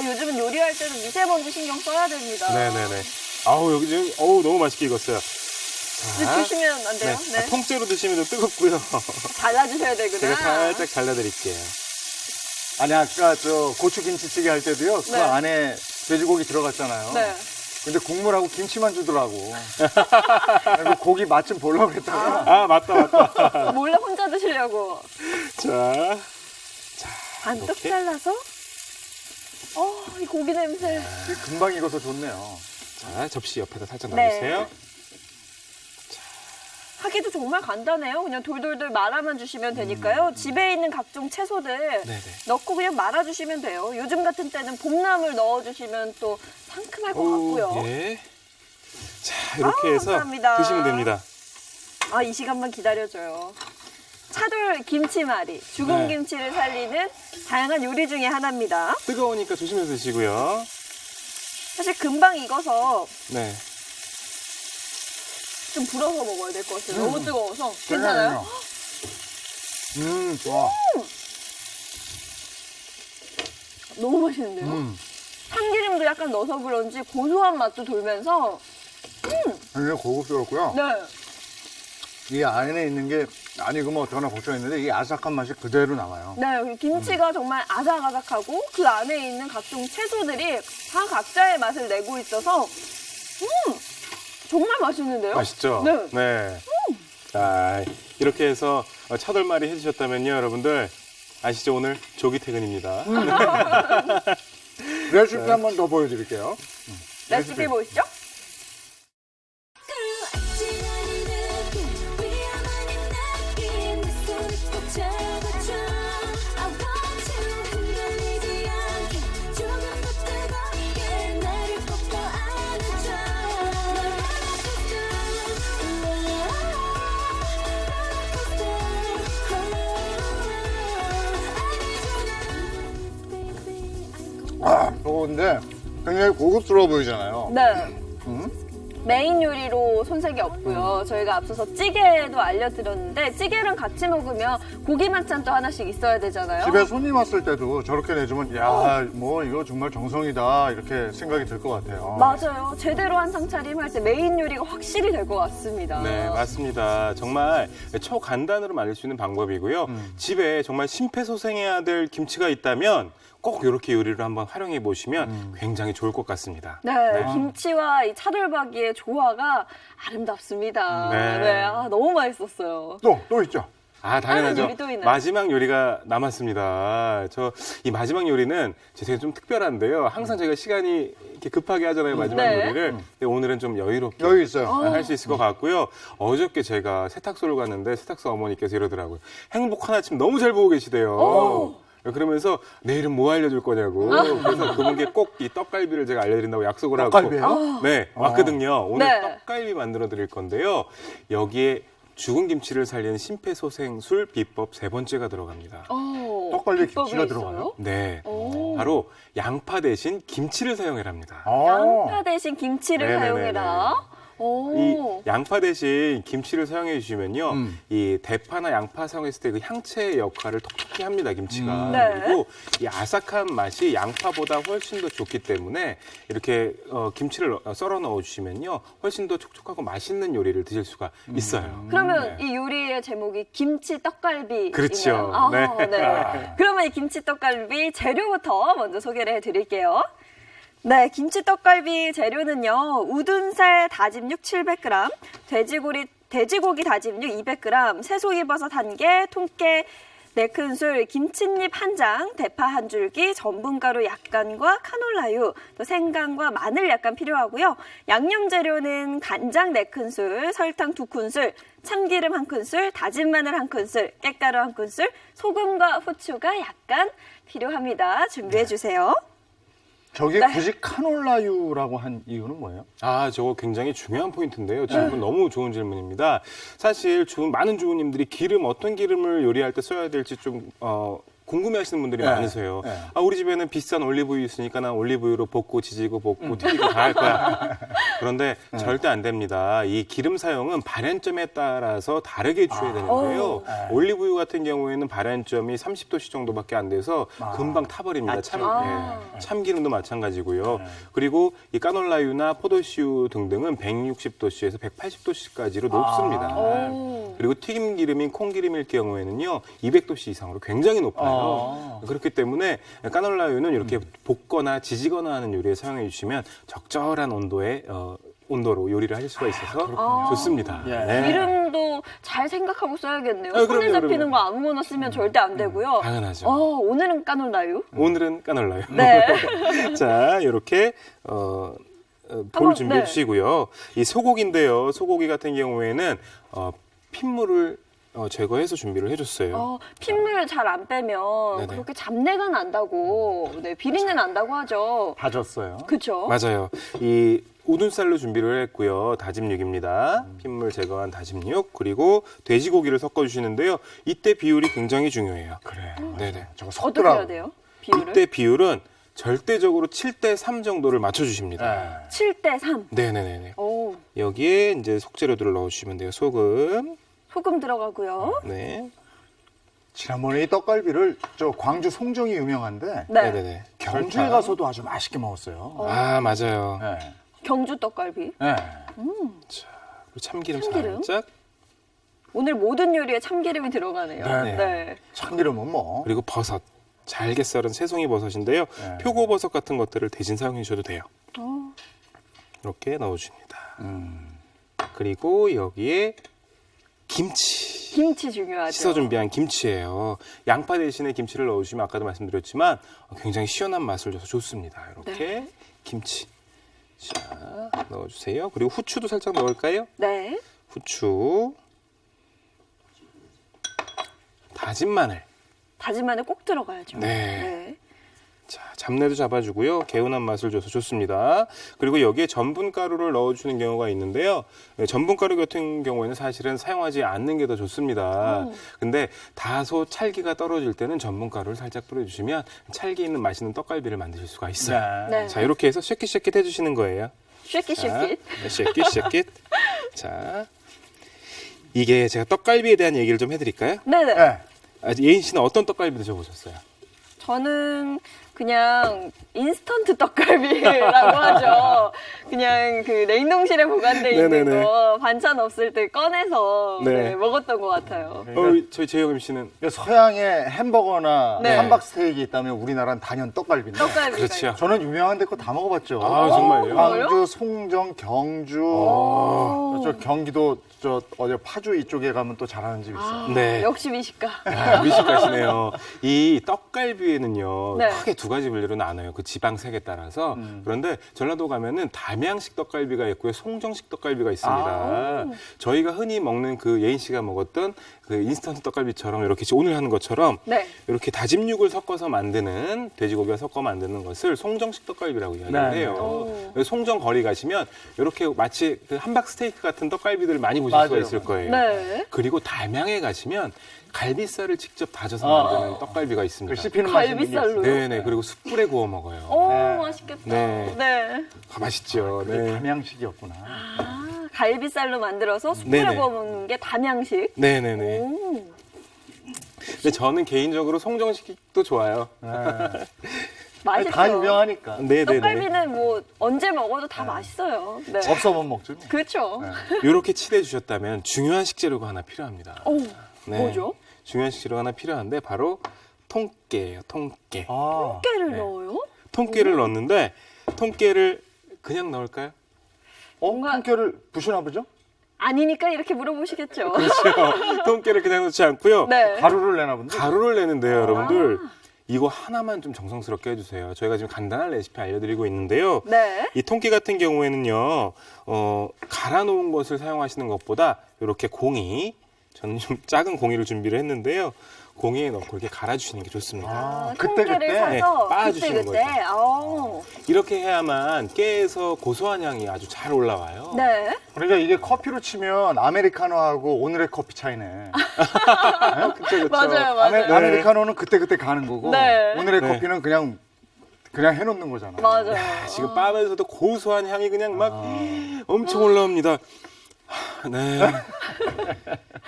[SPEAKER 2] 요즘은 요리할 때는 미세먼지 신경 써야 됩니다.
[SPEAKER 3] 네네네. 아우, 여기 지금, 너무 맛있게 익었어요.
[SPEAKER 2] 이제
[SPEAKER 3] 자,
[SPEAKER 2] 드시면 안 돼요?
[SPEAKER 3] 네. 통째로 드시면 좀 뜨겁고요.
[SPEAKER 2] 잘라주셔야 되구나.
[SPEAKER 3] 제가 살짝 잘라드릴게요.
[SPEAKER 1] 아니, 아까 저 고추김치찌개 할 때도요. 그
[SPEAKER 2] 네.
[SPEAKER 1] 안에 돼지고기 들어갔잖아요.
[SPEAKER 2] 네.
[SPEAKER 1] 근데 국물하고 김치만 주더라고. 그리고 고기 맛 좀 보려고 했다가.
[SPEAKER 3] 아, 맞다.
[SPEAKER 2] 몰래 혼자 드시려고.
[SPEAKER 3] 자,
[SPEAKER 2] 반떡
[SPEAKER 3] 이렇게?
[SPEAKER 2] 잘라서. 이 고기 냄새.
[SPEAKER 1] 금방 익어서 좋네요.
[SPEAKER 3] 자, 접시 옆에다 살짝
[SPEAKER 2] 네.
[SPEAKER 3] 놔주세요.
[SPEAKER 2] 하기도 정말 간단해요. 그냥 돌돌돌 말아만 주시면 되니까요. 집에 있는 각종 채소들
[SPEAKER 3] 네네.
[SPEAKER 2] 넣고 그냥 말아주시면 돼요. 요즘 같은 때는 봄나물 넣어주시면 또 상큼할 것 같고요.
[SPEAKER 3] 예. 자, 이렇게 해서
[SPEAKER 2] 감사합니다.
[SPEAKER 3] 드시면 됩니다.
[SPEAKER 2] 이 시간만 기다려줘요. 차돌 김치말이 죽은
[SPEAKER 3] 네.
[SPEAKER 2] 김치를 살리는 다양한 요리 중에 하나입니다.
[SPEAKER 3] 뜨거우니까 조심해서 드시고요.
[SPEAKER 2] 사실 금방 익어서
[SPEAKER 3] 네.
[SPEAKER 2] 좀 불어서 먹어야 될 것 같아요. 너무 뜨거워서. 괜찮아요?
[SPEAKER 1] 좋아.
[SPEAKER 2] 너무 맛있는데요? 참기름도 약간 넣어서 그런지 고소한 맛도 돌면서
[SPEAKER 1] 굉장히 고급스럽고요.
[SPEAKER 2] 네.
[SPEAKER 1] 이 안에 있는 게 안 익으면 어떡하나 걱정했는데 이 아삭한 맛이 그대로 나와요.
[SPEAKER 2] 네, 그리고 김치가 정말 아삭아삭하고 그 안에 있는 각종 채소들이 다 각자의 맛을 내고 있어서 정말 맛있는데요?
[SPEAKER 3] 맛있죠?
[SPEAKER 2] 네.
[SPEAKER 3] 네. 자, 이렇게 해서 차돌말이 해주셨다면요, 여러분들. 아시죠? 오늘 조기 퇴근입니다.
[SPEAKER 1] 레시피 한 번 더 보여드릴게요.
[SPEAKER 2] 레시피 보시죠.
[SPEAKER 1] 아, 저거 근데 굉장히 고급스러워 보이잖아요.
[SPEAKER 2] 네. 메인 요리로 손색이 없고요. 저희가 앞서서 찌개도 알려드렸는데 찌개랑 같이 먹으면 고기 반찬 또 하나씩 있어야 되잖아요.
[SPEAKER 1] 집에 손님 왔을 때도 저렇게 내주면 야, 뭐 이거 정말 정성이다 이렇게 생각이 들 것 같아요.
[SPEAKER 2] 맞아요. 제대로 한상 차림할 때 메인 요리가 확실히 될 것 같습니다.
[SPEAKER 3] 네, 맞습니다. 정말 초간단으로 만들 수 있는 방법이고요. 집에 정말 심폐소생해야 될 김치가 있다면 꼭 이렇게 요리를 한번 활용해 보시면 굉장히 좋을 것 같습니다.
[SPEAKER 2] 네, 김치와 이 차돌박이의 조화가 아름답습니다.
[SPEAKER 3] 네.
[SPEAKER 2] 너무 맛있었어요.
[SPEAKER 1] 또 있죠.
[SPEAKER 3] 아, 당연하죠.
[SPEAKER 2] 다른 요리 또 있나요?
[SPEAKER 3] 마지막 요리가 남았습니다. 이 마지막 요리는 되게 좀 특별한데요. 항상 저희가 시간이 이렇게 급하게 하잖아요, 마지막
[SPEAKER 2] 네.
[SPEAKER 3] 요리를. 근데 오늘은 좀 여유롭게
[SPEAKER 1] 여기 있어요.
[SPEAKER 3] 할 수 있을 것 같고요. 어저께 제가 세탁소를 갔는데 세탁소 어머니께서 이러더라고요. 행복 하나쯤 너무 잘 보고 계시대요. 그러면서 내일은 뭐 알려줄 거냐고. 그래서 그분께 꼭 이 떡갈비를 제가 알려드린다고 약속을 하고.
[SPEAKER 1] 떡갈비요?
[SPEAKER 3] 네, 왔거든요. 오늘
[SPEAKER 2] 네.
[SPEAKER 3] 떡갈비 만들어 드릴 건데요. 여기에 죽은 김치를 살리는 심폐소생술 비법 3번째가 들어갑니다.
[SPEAKER 1] 떡갈비
[SPEAKER 2] 비법이
[SPEAKER 1] 김치가
[SPEAKER 2] 있어요?
[SPEAKER 1] 들어가요?
[SPEAKER 3] 네.
[SPEAKER 2] 오.
[SPEAKER 3] 바로 양파 대신 김치를 사용해랍니다.
[SPEAKER 2] 양파 대신 김치를
[SPEAKER 3] 네네네네.
[SPEAKER 2] 사용해라. 오.
[SPEAKER 3] 이 양파 대신 김치를 사용해 주시면요, 이 대파나 양파 사용했을 때 그 향채의 역할을 톡톡히 합니다, 김치가.
[SPEAKER 2] 네.
[SPEAKER 3] 그리고 이 아삭한 맛이 양파보다 훨씬 더 좋기 때문에 이렇게 김치를 썰어 넣어 주시면요, 훨씬 더 촉촉하고 맛있는 요리를 드실 수가 있어요.
[SPEAKER 2] 그러면 이 요리의 제목이 김치 떡갈비.
[SPEAKER 3] 그렇죠.
[SPEAKER 2] 네.
[SPEAKER 3] 네.
[SPEAKER 2] 그러면 이 김치 떡갈비 재료부터 먼저 소개를 해드릴게요. 네, 김치 떡갈비 재료는요. 우둔살 다짐육 700g, 돼지고기 다짐육 200g, 새송이버섯 1개, 통깨 4큰술, 김칫잎 1장, 대파 1줄기, 전분가루 약간과 카놀라유, 또 생강과 마늘 약간 필요하고요. 양념 재료는 간장 4큰술, 설탕 2큰술, 참기름 1큰술, 다진 마늘 1큰술, 깻가루 1큰술, 소금과 후추가 약간 필요합니다. 준비해 주세요.
[SPEAKER 1] 저기
[SPEAKER 2] 네.
[SPEAKER 1] 굳이 카놀라유라고 한 이유는 뭐예요?
[SPEAKER 3] 아, 저거 굉장히 중요한 포인트인데요. 질문 너무 좋은 질문입니다. 사실 많은 주부님들이 어떤 기름을 요리할 때 써야 될지 좀, 궁금해하시는 분들이
[SPEAKER 1] 네.
[SPEAKER 3] 많으세요.
[SPEAKER 1] 네.
[SPEAKER 3] 아, 우리 집에는 비싼 올리브유 있으니까 난 올리브유로 볶고 지지고 볶고 튀기고 다 할 거야. 그런데 절대 안 됩니다. 이 기름 사용은 발연점에 따라서 다르게 주셔야 되는데요. 올리브유 같은 경우에는 발연점이 30도씨 정도밖에 안 돼서 금방 타버립니다. 참기름도 마찬가지고요. 그리고 이 까놀라유나 포도씨유 등등은 160도씨에서 180도씨까지로 높습니다. 그리고 튀김 기름인 콩기름일 경우에는요, 200도씨 이상으로 굉장히 높아요. 그렇기 때문에 까놀라유는 이렇게 볶거나 지지거나 하는 요리에 사용해 주시면 적절한 온도로 요리를 하실 수가 있어서 좋습니다.
[SPEAKER 1] 예.
[SPEAKER 3] 네.
[SPEAKER 2] 이름도 잘 생각하고 써야겠네요.
[SPEAKER 3] 아,
[SPEAKER 2] 손에
[SPEAKER 3] 그럼요,
[SPEAKER 2] 잡히는
[SPEAKER 3] 그럼요.
[SPEAKER 2] 거 아무거나 쓰면 절대 안 되고요.
[SPEAKER 3] 당연하죠.
[SPEAKER 2] 오늘은 까놀라유.
[SPEAKER 3] 오늘은 까놀라유.
[SPEAKER 2] 네.
[SPEAKER 3] 자, 이렇게 볼
[SPEAKER 2] 한번,
[SPEAKER 3] 준비해
[SPEAKER 2] 네.
[SPEAKER 3] 주시고요. 이 소고기인데요. 소고기 같은 경우에는 핏물을 제거해서 준비를 해줬어요.
[SPEAKER 2] 핏물 잘 안 빼면
[SPEAKER 3] 네네.
[SPEAKER 2] 그렇게 잡내가 난다고, 비린내 난다고 하죠.
[SPEAKER 1] 다졌어요.
[SPEAKER 2] 그렇죠?
[SPEAKER 3] 맞아요. 이 우둔살로 준비를 했고요. 다짐육입니다. 핏물 제거한 다짐육, 그리고 돼지고기를 섞어주시는데요. 이때 비율이 굉장히 중요해요.
[SPEAKER 1] 그래.
[SPEAKER 3] 네네.
[SPEAKER 1] 저거
[SPEAKER 2] 어떻게
[SPEAKER 1] 섞더라고.
[SPEAKER 2] 해야 돼요? 비율을?
[SPEAKER 3] 이때 비율은 절대적으로 7대3 정도를 맞춰주십니다.
[SPEAKER 2] 7대3.
[SPEAKER 3] 네네네네.
[SPEAKER 2] 오,
[SPEAKER 3] 여기에 이제 속재료들을 넣어주시면 돼요. 소금.
[SPEAKER 2] 소금 들어가고요.
[SPEAKER 3] 네.
[SPEAKER 1] 지난번에 이 떡갈비를 저 광주 송정이 유명한데
[SPEAKER 2] 네.
[SPEAKER 3] 네네네.
[SPEAKER 1] 경주에 가서도 아주 맛있게 먹었어요.
[SPEAKER 3] 아, 맞아요.
[SPEAKER 1] 네.
[SPEAKER 2] 경주 떡갈비.
[SPEAKER 1] 네.
[SPEAKER 3] 그리고 참기름
[SPEAKER 2] 참기름?
[SPEAKER 3] 살짝.
[SPEAKER 2] 오늘 모든 요리에 참기름이 들어가네요.
[SPEAKER 1] 네. 참기름은 뭐.
[SPEAKER 3] 그리고 버섯. 잘게 썰은 새송이 버섯인데요.
[SPEAKER 1] 네.
[SPEAKER 3] 표고버섯 같은 것들을 대신 사용해 주셔도 돼요.
[SPEAKER 2] 어.
[SPEAKER 3] 이렇게 넣어줍니다. 그리고 여기에
[SPEAKER 2] 김치 중요하죠.
[SPEAKER 3] 씻어 준비한 김치예요. 양파 대신에 김치를 넣어주시면 아까도 말씀드렸지만 굉장히 시원한 맛을 줘서 좋습니다. 이렇게 김치. 자, 넣어주세요. 그리고 후추도 살짝 넣을까요?
[SPEAKER 2] 네.
[SPEAKER 3] 후추. 다진 마늘.
[SPEAKER 2] 다진 마늘 꼭 들어가야죠.
[SPEAKER 3] 네. 자, 잡내도 잡아주고요. 개운한 맛을 줘서 좋습니다. 그리고 여기에 전분가루를 넣어주는 경우가 있는데요. 전분가루 같은 경우에는 사실은 사용하지 않는 게 더 좋습니다. 근데 다소 찰기가 떨어질 때는 전분가루를 살짝 뿌려주시면 찰기 있는 맛있는 떡갈비를 만드실 수가 있어요.
[SPEAKER 2] 네.
[SPEAKER 3] 자, 이렇게 해서 쉐킷쉐킷 해주시는 거예요.
[SPEAKER 2] 쉐킷 쉐킷.
[SPEAKER 3] 쉐킷. 자, 이게 제가 떡갈비에 대한 얘기를 좀 해드릴까요?
[SPEAKER 2] 네네.
[SPEAKER 1] 네.
[SPEAKER 3] 예인 씨는 어떤 떡갈비 드셔보셨어요?
[SPEAKER 2] 저는 그냥 인스턴트 떡갈비라고 하죠. 그냥 그 냉동실에 보관돼 있는
[SPEAKER 3] 네네네.
[SPEAKER 2] 거 반찬 없을 때 꺼내서
[SPEAKER 3] 네.
[SPEAKER 2] 네, 먹었던 것 같아요.
[SPEAKER 3] 저희 재영임 씨는
[SPEAKER 1] 서양의 햄버거나
[SPEAKER 2] 네.
[SPEAKER 1] 함박 스테이크 있다면 우리나라는 단연 떡갈비인데.
[SPEAKER 2] 떡갈비가
[SPEAKER 3] 그렇죠.
[SPEAKER 1] 저는 유명한 데 거 다 먹어봤죠.
[SPEAKER 3] 아, 정말요?
[SPEAKER 1] 광주, 송정, 경주, 저 경기도 어디 파주 이쪽에 가면 또 잘하는 집 있어요.
[SPEAKER 3] 네.
[SPEAKER 2] 역시 미식가.
[SPEAKER 3] 미식가시네요. 이 떡갈비에는요,
[SPEAKER 2] 네.
[SPEAKER 3] 크게 두 가지 분류로 나눠요. 그 지방색에 따라서. 그런데 전라도 가면은 담양식 떡갈비가 있고요, 송정식 떡갈비가 있습니다. 저희가 흔히 먹는 그 예인 씨가 먹었던 그 인스턴트 떡갈비처럼 이렇게 오늘 하는 것처럼
[SPEAKER 2] 네.
[SPEAKER 3] 이렇게 다진 육을 섞어서 만드는 돼지고기와 섞어 만드는 것을 송정식 떡갈비라고 이야기를
[SPEAKER 1] 네.
[SPEAKER 3] 해요. 송정 거리 가시면 이렇게 마치 그 함박 스테이크 같은 떡갈비들을 많이 보실 수가
[SPEAKER 1] 맞아요.
[SPEAKER 3] 있을 거예요.
[SPEAKER 2] 네.
[SPEAKER 3] 그리고 담양에 가시면 갈비살을 직접 다져서 만드는 떡갈비가
[SPEAKER 1] 그
[SPEAKER 3] 있습니다.
[SPEAKER 1] 씹히는 맛이 있는 게 있어요.
[SPEAKER 2] 갈비살로요?
[SPEAKER 3] 네네. 그리고 숯불에 구워 먹어요.
[SPEAKER 2] 오,
[SPEAKER 1] 네.
[SPEAKER 2] 맛있겠다.
[SPEAKER 3] 네.
[SPEAKER 2] 네.
[SPEAKER 3] 아, 맛있죠.
[SPEAKER 1] 그게
[SPEAKER 3] 네.
[SPEAKER 1] 담양식이었구나.
[SPEAKER 2] 아, 갈비살로 만들어서 숯불에
[SPEAKER 3] 네네.
[SPEAKER 2] 구워 먹는 게 담양식.
[SPEAKER 3] 네네네.
[SPEAKER 2] 오.
[SPEAKER 3] 근데 저는 개인적으로 송정식도 좋아요.
[SPEAKER 1] 네.
[SPEAKER 2] 맛있죠.
[SPEAKER 1] 다 유명하니까.
[SPEAKER 3] 네네네.
[SPEAKER 2] 떡갈비는 뭐 언제 먹어도 다 맛있어요. 네.
[SPEAKER 1] 없어면 먹죠. 뭐.
[SPEAKER 2] 그렇죠.
[SPEAKER 3] 이렇게 칠해 주셨다면 중요한 식재료가 하나 필요합니다.
[SPEAKER 2] 오,
[SPEAKER 3] 네.
[SPEAKER 2] 뭐죠?
[SPEAKER 3] 중요한 식재료가 하나 필요한데 바로 통깨예요. 통깨.
[SPEAKER 1] 아,
[SPEAKER 2] 깨를
[SPEAKER 3] 네.
[SPEAKER 2] 넣어요?
[SPEAKER 3] 통깨를 넣는데 통깨를 그냥 넣을까요?
[SPEAKER 2] 뭔가-
[SPEAKER 1] 통깨를 부시나 보죠?
[SPEAKER 2] 아니니까 이렇게 물어보시겠죠.
[SPEAKER 3] 그렇죠. 통깨를 그냥 넣지 않고요.
[SPEAKER 2] 네.
[SPEAKER 1] 가루를 내나 본데.
[SPEAKER 3] 가루를 내는데요, 여러분들. 이거 하나만 좀 정성스럽게 해주세요. 저희가 지금 간단한 레시피 알려드리고 있는데요.
[SPEAKER 2] 네.
[SPEAKER 3] 이 통깨 같은 경우에는요, 갈아 놓은 것을 사용하시는 것보다 이렇게 공이, 저는 좀 작은 공이를 준비를 했는데요. 공에 넣고 이렇게 갈아주시는 게 좋습니다.
[SPEAKER 1] 아,
[SPEAKER 2] 통깨를
[SPEAKER 1] 그때.
[SPEAKER 2] 사서
[SPEAKER 3] 네, 빻아주시는
[SPEAKER 2] 그때.
[SPEAKER 3] 이렇게 해야만 깨에서 고소한 향이 아주 잘 올라와요.
[SPEAKER 2] 네.
[SPEAKER 1] 그러니까 이게 커피로 치면 아메리카노하고 오늘의 커피 차이네.
[SPEAKER 3] 그쵸, 그쵸.
[SPEAKER 2] 맞아요, 맞아요.
[SPEAKER 1] 아메리카노는 그때그때 가는 거고
[SPEAKER 2] 네.
[SPEAKER 1] 오늘의
[SPEAKER 3] 네.
[SPEAKER 1] 커피는 그냥 해놓는 거잖아.
[SPEAKER 2] 맞아요.
[SPEAKER 3] 지금 빻으면서도 고소한 향이 그냥 막 엄청 올라옵니다. 네.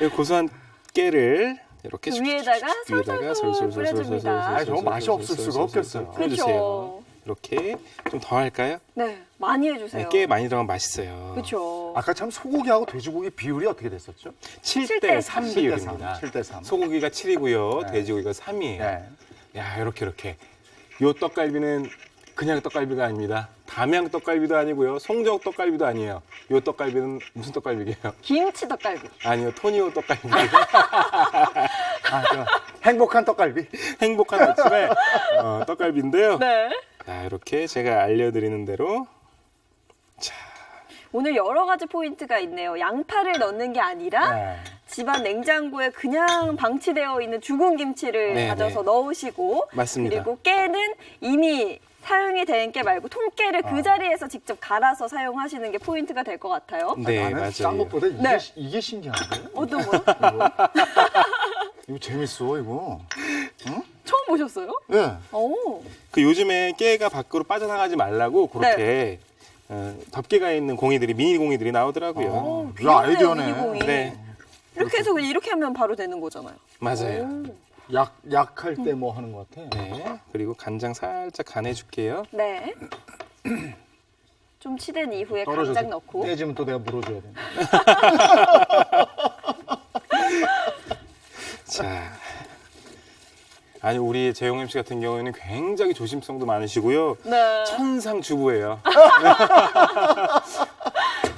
[SPEAKER 3] 이 고소한 깨를 이렇게
[SPEAKER 2] 그 위에다가
[SPEAKER 3] 위에다가
[SPEAKER 2] 솔솔솔 뿌려줍니다.
[SPEAKER 1] 아, 저거 맛이 없을 수가 없겠어요.
[SPEAKER 3] 뿌려주세요.
[SPEAKER 2] 그렇죠.
[SPEAKER 3] 이렇게 좀 더 할까요?
[SPEAKER 2] 네. 많이 해주세요.
[SPEAKER 3] 네, 깨 많이 들어가면 맛있어요.
[SPEAKER 2] 그렇죠.
[SPEAKER 1] 아까 참 소고기하고 돼지고기 비율이 어떻게 됐었죠?
[SPEAKER 3] 7대 3 비율입니다.
[SPEAKER 1] 7대 3.
[SPEAKER 3] 소고기가 7이고요.
[SPEAKER 1] 네.
[SPEAKER 3] 돼지고기가 3이에요.
[SPEAKER 1] 네.
[SPEAKER 3] 야, 이렇게. 요 떡갈비는 그냥 떡갈비가 아닙니다. 담양 떡갈비도 아니고요. 송정 떡갈비도 아니에요. 요 떡갈비는 무슨 떡갈비게요?
[SPEAKER 2] 김치 떡갈비.
[SPEAKER 3] 아니요, 토니오 떡갈비.
[SPEAKER 1] 행복한 떡갈비.
[SPEAKER 3] 행복한 아침에 떡갈비인데요.
[SPEAKER 2] 네.
[SPEAKER 3] 자, 이렇게 제가 알려드리는 대로
[SPEAKER 2] 오늘 여러 가지 포인트가 있네요. 양파를 넣는 게 아니라
[SPEAKER 1] 네.
[SPEAKER 2] 집안 냉장고에 그냥 방치되어 있는 죽은 김치를
[SPEAKER 3] 네,
[SPEAKER 2] 가져서
[SPEAKER 3] 네.
[SPEAKER 2] 넣으시고
[SPEAKER 3] 맞습니다.
[SPEAKER 2] 그리고 깨는 이미 사용이 된 깨 말고 통깨를 그 자리에서 직접 갈아서 사용하시는 게 포인트가 될 것 같아요.
[SPEAKER 3] 네,
[SPEAKER 1] 나는
[SPEAKER 3] 맞아요.
[SPEAKER 1] 싼 것보다
[SPEAKER 2] 네.
[SPEAKER 1] 이게 신기한데?
[SPEAKER 2] 어떤 거요?
[SPEAKER 1] 이거 재밌어, 이거.
[SPEAKER 2] 처음 보셨어요?
[SPEAKER 1] 예.
[SPEAKER 2] 오.
[SPEAKER 3] 그 요즘에 깨가 밖으로 빠져나가지 말라고 그렇게 덮개가 있는 공이들이 미니 공이들이 나오더라고요.
[SPEAKER 1] 이거 아이디어네.
[SPEAKER 2] 미니공이.
[SPEAKER 3] 네,
[SPEAKER 2] 이렇게 해서 그냥 이렇게 하면 바로 되는 거잖아요.
[SPEAKER 3] 맞아요.
[SPEAKER 1] 약할 때 뭐 하는 것 같아?
[SPEAKER 3] 네, 그리고 간장 살짝 간해줄게요.
[SPEAKER 2] 네. 좀 치댄 이후에
[SPEAKER 1] 떨어져서
[SPEAKER 2] 간장 넣고.
[SPEAKER 1] 떼지면 또 내가 물어줘야 돼.
[SPEAKER 3] 자, 아니 우리 재용 MC 같은 경우에는 굉장히 조심성도 많으시고요.
[SPEAKER 2] 네.
[SPEAKER 3] 천상 주부예요.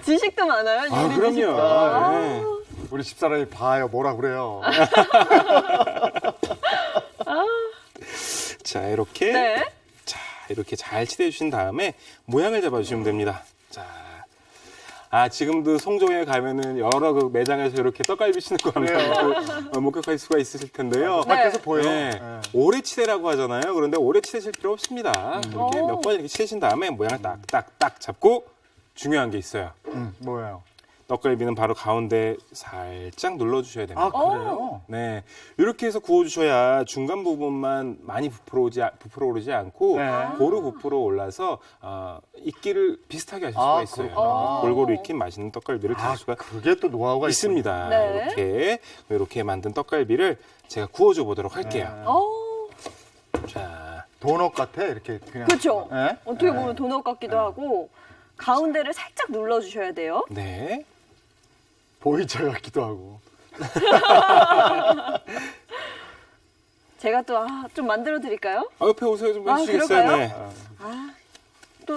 [SPEAKER 2] 지식도 많아요.
[SPEAKER 3] 아,
[SPEAKER 2] 요리
[SPEAKER 3] 그럼요.
[SPEAKER 2] 지식도.
[SPEAKER 3] 네.
[SPEAKER 1] 우리 집사람이 봐요. 뭐라 그래요.
[SPEAKER 3] 자, 이렇게
[SPEAKER 2] 네.
[SPEAKER 3] 자, 이렇게 잘 치대 주신 다음에 모양을 잡아 주시면 됩니다. 자. 아, 지금도 송정에 가면은 여러 그 매장에서 이렇게 떡갈비 치는 거 하면 목격할 수가 있을 텐데요.
[SPEAKER 1] 밖에서
[SPEAKER 2] 네.
[SPEAKER 1] 보여.
[SPEAKER 3] 네.
[SPEAKER 1] 네.
[SPEAKER 3] 오래 치대라고 하잖아요. 그런데 오래 치대실 필요 없습니다. 이렇게
[SPEAKER 2] 오.
[SPEAKER 3] 몇 번 이렇게 치대신 다음에 모양을 딱딱딱 잡고 중요한 게 있어요.
[SPEAKER 1] 뭐예요?
[SPEAKER 3] 떡갈비는 바로 가운데 살짝 눌러주셔야 됩니다.
[SPEAKER 1] 아, 그래요?
[SPEAKER 3] 네, 이렇게 해서 구워주셔야 중간 부분만 많이 부풀어오르지 않고
[SPEAKER 1] 네.
[SPEAKER 3] 고루 부풀어 올라서 익기를 비슷하게 하실 수가 있어요.
[SPEAKER 1] 그렇구나.
[SPEAKER 3] 골고루 익힌 맛있는 떡갈비를 드실 수가
[SPEAKER 1] 그게 또 노하우가
[SPEAKER 3] 있습니다.
[SPEAKER 2] 네.
[SPEAKER 3] 이렇게 만든 떡갈비를 제가 구워줘 보도록 할게요.
[SPEAKER 1] 네.
[SPEAKER 3] 자,
[SPEAKER 1] 도넛 같아, 이렇게 그냥.
[SPEAKER 2] 그렇죠.
[SPEAKER 1] 네?
[SPEAKER 2] 어떻게 보면 도넛 같기도 하고 가운데를 살짝 눌러주셔야 돼요.
[SPEAKER 3] 네.
[SPEAKER 1] 보이차 같기도 하고.
[SPEAKER 2] 제가 또 좀 만들어 드릴까요?
[SPEAKER 3] 옆에 오세요. 좀
[SPEAKER 2] 아,
[SPEAKER 3] 해주시겠어요?
[SPEAKER 2] 그럴까요?
[SPEAKER 3] 네.
[SPEAKER 2] 또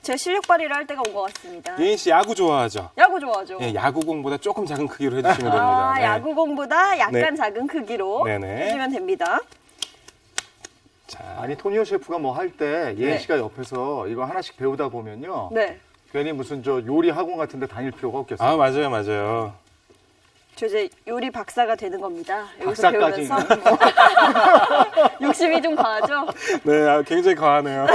[SPEAKER 2] 제 실력 발휘를 할 때가 온 것 같습니다.
[SPEAKER 3] 예인 씨 야구 좋아하죠?
[SPEAKER 2] 야구 좋아하죠?
[SPEAKER 3] 예, 야구공보다 조금 작은 크기로 해주시면 됩니다. 네.
[SPEAKER 2] 야구공보다 약간
[SPEAKER 3] 네.
[SPEAKER 2] 작은 크기로
[SPEAKER 3] 네네.
[SPEAKER 2] 해주면 됩니다.
[SPEAKER 3] 자,
[SPEAKER 1] 아니, 토니오 셰프가 뭐 할 때 예은
[SPEAKER 2] 네.
[SPEAKER 1] 씨가 옆에서 이거 하나씩 배우다 보면요.
[SPEAKER 2] 네.
[SPEAKER 1] 괜히 무슨 저 요리 학원 같은 데 다닐 필요가 없겠어요.
[SPEAKER 3] 맞아요.
[SPEAKER 2] 저 이제 요리 박사가 되는 겁니다. 여기서
[SPEAKER 1] 박사까지는.
[SPEAKER 2] 배우면서. 욕심이 좀 과하죠?
[SPEAKER 3] 네, 굉장히 과하네요.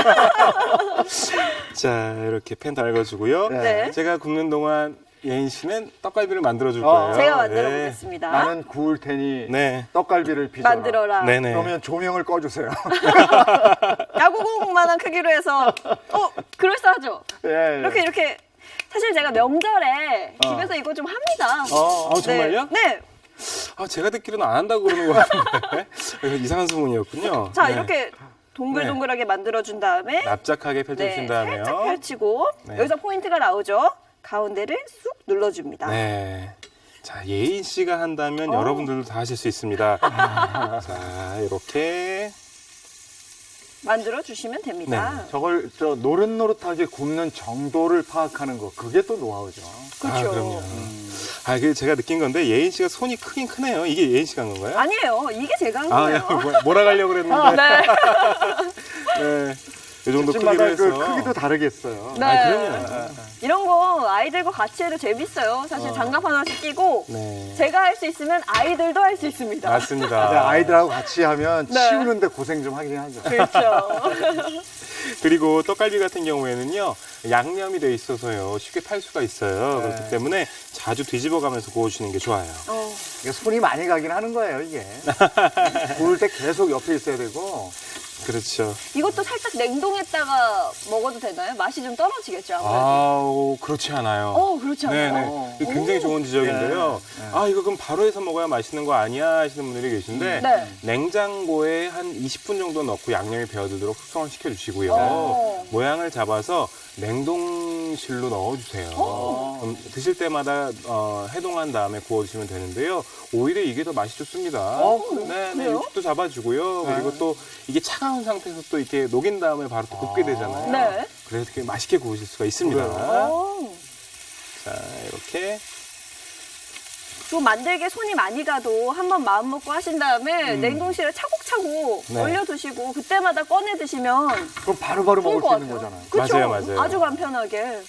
[SPEAKER 3] 자, 이렇게 팬 달궈주고요.
[SPEAKER 2] 네.
[SPEAKER 3] 제가 굽는 동안 예인 씨는 떡갈비를 만들어줄 거예요.
[SPEAKER 2] 제가 만들어
[SPEAKER 3] 네.
[SPEAKER 2] 보겠습니다.
[SPEAKER 1] 나는 구울 테니
[SPEAKER 3] 네.
[SPEAKER 1] 떡갈비를 빚어라.
[SPEAKER 2] 만들어라.
[SPEAKER 3] 네네.
[SPEAKER 1] 그러면 조명을 꺼주세요.
[SPEAKER 2] 야구공만한 크기로 해서 그럴싸하죠?
[SPEAKER 1] 예.
[SPEAKER 2] 이렇게 사실 제가 명절에 집에서 이거 좀 합니다.
[SPEAKER 3] 정말요?
[SPEAKER 2] 네.
[SPEAKER 3] 제가 듣기로는 안 한다고 그러는 것 같은데. 이상한 소문이었군요.
[SPEAKER 2] 자,
[SPEAKER 3] 네.
[SPEAKER 2] 이렇게 동글동글하게 만들어준 다음에
[SPEAKER 3] 납작하게 펼쳐주신 다음에요.
[SPEAKER 2] 살짝 펼치고
[SPEAKER 3] 네.
[SPEAKER 2] 여기서 포인트가 나오죠? 가운데를 쑥 눌러줍니다.
[SPEAKER 3] 네. 자, 예인 씨가 한다면 여러분들도 다 하실 수 있습니다. 자, 이렇게.
[SPEAKER 2] 만들어주시면 됩니다.
[SPEAKER 1] 저걸 저 노릇노릇하게 굽는 정도를 파악하는 거, 그게 또 노하우죠.
[SPEAKER 2] 그렇죠.
[SPEAKER 3] 그럼요. 제가 느낀 건데 예인 씨가 손이 크긴 크네요. 이게 예인 씨가 한 건가요?
[SPEAKER 2] 아니에요. 이게 제가 한 거예요.
[SPEAKER 3] 몰아가려고 그랬는데.
[SPEAKER 2] 네.
[SPEAKER 3] 네. 이 정도
[SPEAKER 1] 집집마다
[SPEAKER 3] 크기로 해서.
[SPEAKER 1] 그 크기도 다르겠어요.
[SPEAKER 2] 네.
[SPEAKER 3] 그럼요.
[SPEAKER 2] 이런 거 아이들과 같이 해도 재밌어요. 사실 장갑 하나씩 끼고
[SPEAKER 3] 네.
[SPEAKER 2] 제가 할 수 있으면 아이들도 할 수 있습니다.
[SPEAKER 1] 근데
[SPEAKER 3] 맞습니다.
[SPEAKER 1] 아이들하고 같이 하면
[SPEAKER 2] 네.
[SPEAKER 1] 치우는데 고생 좀 하긴 하죠.
[SPEAKER 2] 그렇죠.
[SPEAKER 3] 그리고 떡갈비 같은 경우에는요, 양념이 돼 있어서요, 쉽게 탈 수가 있어요.
[SPEAKER 1] 네.
[SPEAKER 3] 그렇기 때문에 자주 뒤집어 가면서 구워주시는 게 좋아요.
[SPEAKER 1] 이게 손이 많이 가긴 하는 거예요, 이게. 구울 때 계속 옆에 있어야 되고.
[SPEAKER 3] 그렇죠.
[SPEAKER 2] 이것도 살짝 냉동했다가 먹어도 되나요? 맛이 좀 떨어지겠죠, 아무래도.
[SPEAKER 3] 그렇지 않아요.
[SPEAKER 2] 그렇지 않아요?
[SPEAKER 3] 네네. 이거 굉장히 좋은 지적인데요.
[SPEAKER 1] 네.
[SPEAKER 3] 이거 그럼 바로 해서 먹어야 맛있는 거 아니야 하시는 분들이 계신데,
[SPEAKER 2] 네.
[SPEAKER 3] 냉장고에 한 20분 정도 넣고 양념이 배어들도록 숙성을 시켜주시고요.
[SPEAKER 2] 오.
[SPEAKER 3] 모양을 잡아서 냉동실로 넣어주세요. 그럼 드실 때마다 해동한 다음에 구워주시면 되는데요. 오히려 이게 더 맛이 좋습니다. 네,
[SPEAKER 2] 그래요?
[SPEAKER 3] 육도 잡아주고요. 그리고 또 이게 차가운 상태에서 또 이렇게 녹인 다음에 바로 또 굽게 되잖아요.
[SPEAKER 2] 네.
[SPEAKER 3] 그래서 되게 맛있게 구우실 수가 있습니다.
[SPEAKER 2] 오.
[SPEAKER 3] 자, 이렇게.
[SPEAKER 2] 좀 만들게 손이 많이 가도 한번 마음 먹고 하신 다음에 냉동실에 차곡차곡
[SPEAKER 3] 네.
[SPEAKER 2] 얼려두시고 그때마다 꺼내 드시면
[SPEAKER 1] 그럼 바로바로
[SPEAKER 2] 좋을
[SPEAKER 1] 먹을
[SPEAKER 2] 것
[SPEAKER 1] 수 있는
[SPEAKER 2] 같아요.
[SPEAKER 1] 거잖아요.
[SPEAKER 2] 그쵸?
[SPEAKER 3] 맞아요.
[SPEAKER 2] 아주 간편하게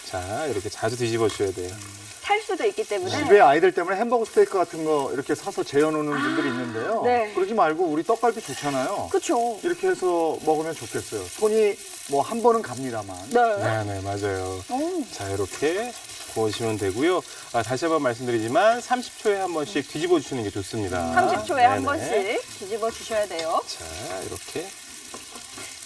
[SPEAKER 3] 자, 이렇게 자주 뒤집어 주셔야 돼요.
[SPEAKER 2] 탈 수도 있기 때문에.
[SPEAKER 1] 집에 아이들 때문에 햄버거 스테이크 같은 거 이렇게 사서 재워놓는 분들이 있는데요.
[SPEAKER 2] 네.
[SPEAKER 1] 그러지 말고 우리 떡갈비 좋잖아요.
[SPEAKER 2] 그쵸.
[SPEAKER 1] 이렇게 해서 먹으면 좋겠어요. 손이 뭐 한 번은 갑니다만.
[SPEAKER 2] 네.
[SPEAKER 3] 네, 맞아요.
[SPEAKER 2] 오.
[SPEAKER 3] 자, 이렇게 구워주시면 되고요. 다시 한번 말씀드리지만 30초에 한 번씩 뒤집어 주시는 게 좋습니다.
[SPEAKER 2] 30초에 한
[SPEAKER 3] 네네.
[SPEAKER 2] 번씩 뒤집어 주셔야 돼요.
[SPEAKER 3] 자, 이렇게.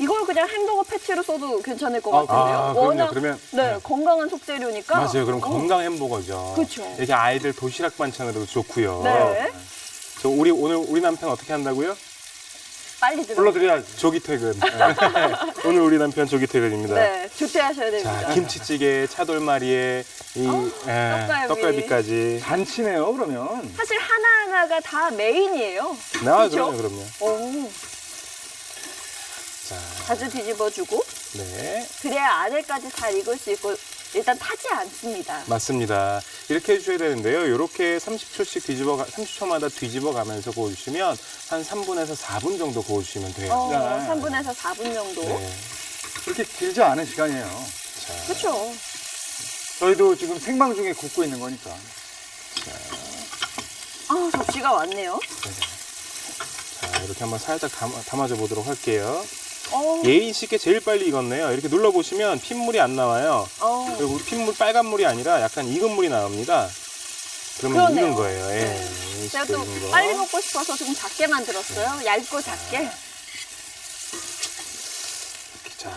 [SPEAKER 2] 이걸 그냥 햄버거 패티로 써도 괜찮을 것 같은데요.
[SPEAKER 3] 그럼요. 그러면
[SPEAKER 2] 네, 건강한 속재료니까.
[SPEAKER 3] 맞아요. 그럼 건강 햄버거죠.
[SPEAKER 2] 그쵸.
[SPEAKER 3] 이렇게 아이들 도시락 반찬으로도 좋고요.
[SPEAKER 2] 네.
[SPEAKER 3] 오늘 우리 남편 어떻게 한다고요?
[SPEAKER 2] 빨리 들어.
[SPEAKER 1] 불러드려야지.
[SPEAKER 3] 조기 퇴근. 오늘 우리 남편 조기 퇴근입니다.
[SPEAKER 2] 네, 조퇴하셔야 됩니다.
[SPEAKER 3] 자, 김치찌개, 차돌말이에 떡갈비까지.
[SPEAKER 1] 잔치네요, 그러면.
[SPEAKER 2] 사실 하나하나가 다 메인이에요.
[SPEAKER 3] 그럼요.
[SPEAKER 2] 오,
[SPEAKER 3] 자,
[SPEAKER 2] 자주 뒤집어주고
[SPEAKER 3] 네.
[SPEAKER 2] 그래야 안에까지 잘 익을 수 있고 일단 타지 않습니다.
[SPEAKER 3] 맞습니다. 이렇게 해주셔야 되는데요. 이렇게 30초씩 30초마다 뒤집어 가면서 구워주시면 한 3분에서 4분 정도 구워주시면 돼요.
[SPEAKER 1] 네.
[SPEAKER 2] 3분에서 4분 정도.
[SPEAKER 3] 네.
[SPEAKER 1] 그렇게 길지 않은 시간이에요.
[SPEAKER 2] 그렇죠.
[SPEAKER 1] 저희도 지금 생방 중에 굽고 있는 거니까.
[SPEAKER 2] 접시가 왔네요.
[SPEAKER 3] 자, 이렇게 한번 살짝 담아줘 보도록 할게요. 예인 씨께 제일 빨리 익었네요. 이렇게 눌러보시면 핏물이 안 나와요. 그리고 핏물 빨간물이 아니라 약간 익은 물이 나옵니다. 그러면
[SPEAKER 2] 그러네요.
[SPEAKER 3] 익은 거예요. 예.
[SPEAKER 2] 네.
[SPEAKER 3] 예인
[SPEAKER 2] 제가
[SPEAKER 3] 씨께
[SPEAKER 2] 또
[SPEAKER 3] 익은 거.
[SPEAKER 2] 빨리 먹고 싶어서 좀 작게 만들었어요. 얇고 작게.
[SPEAKER 3] 자,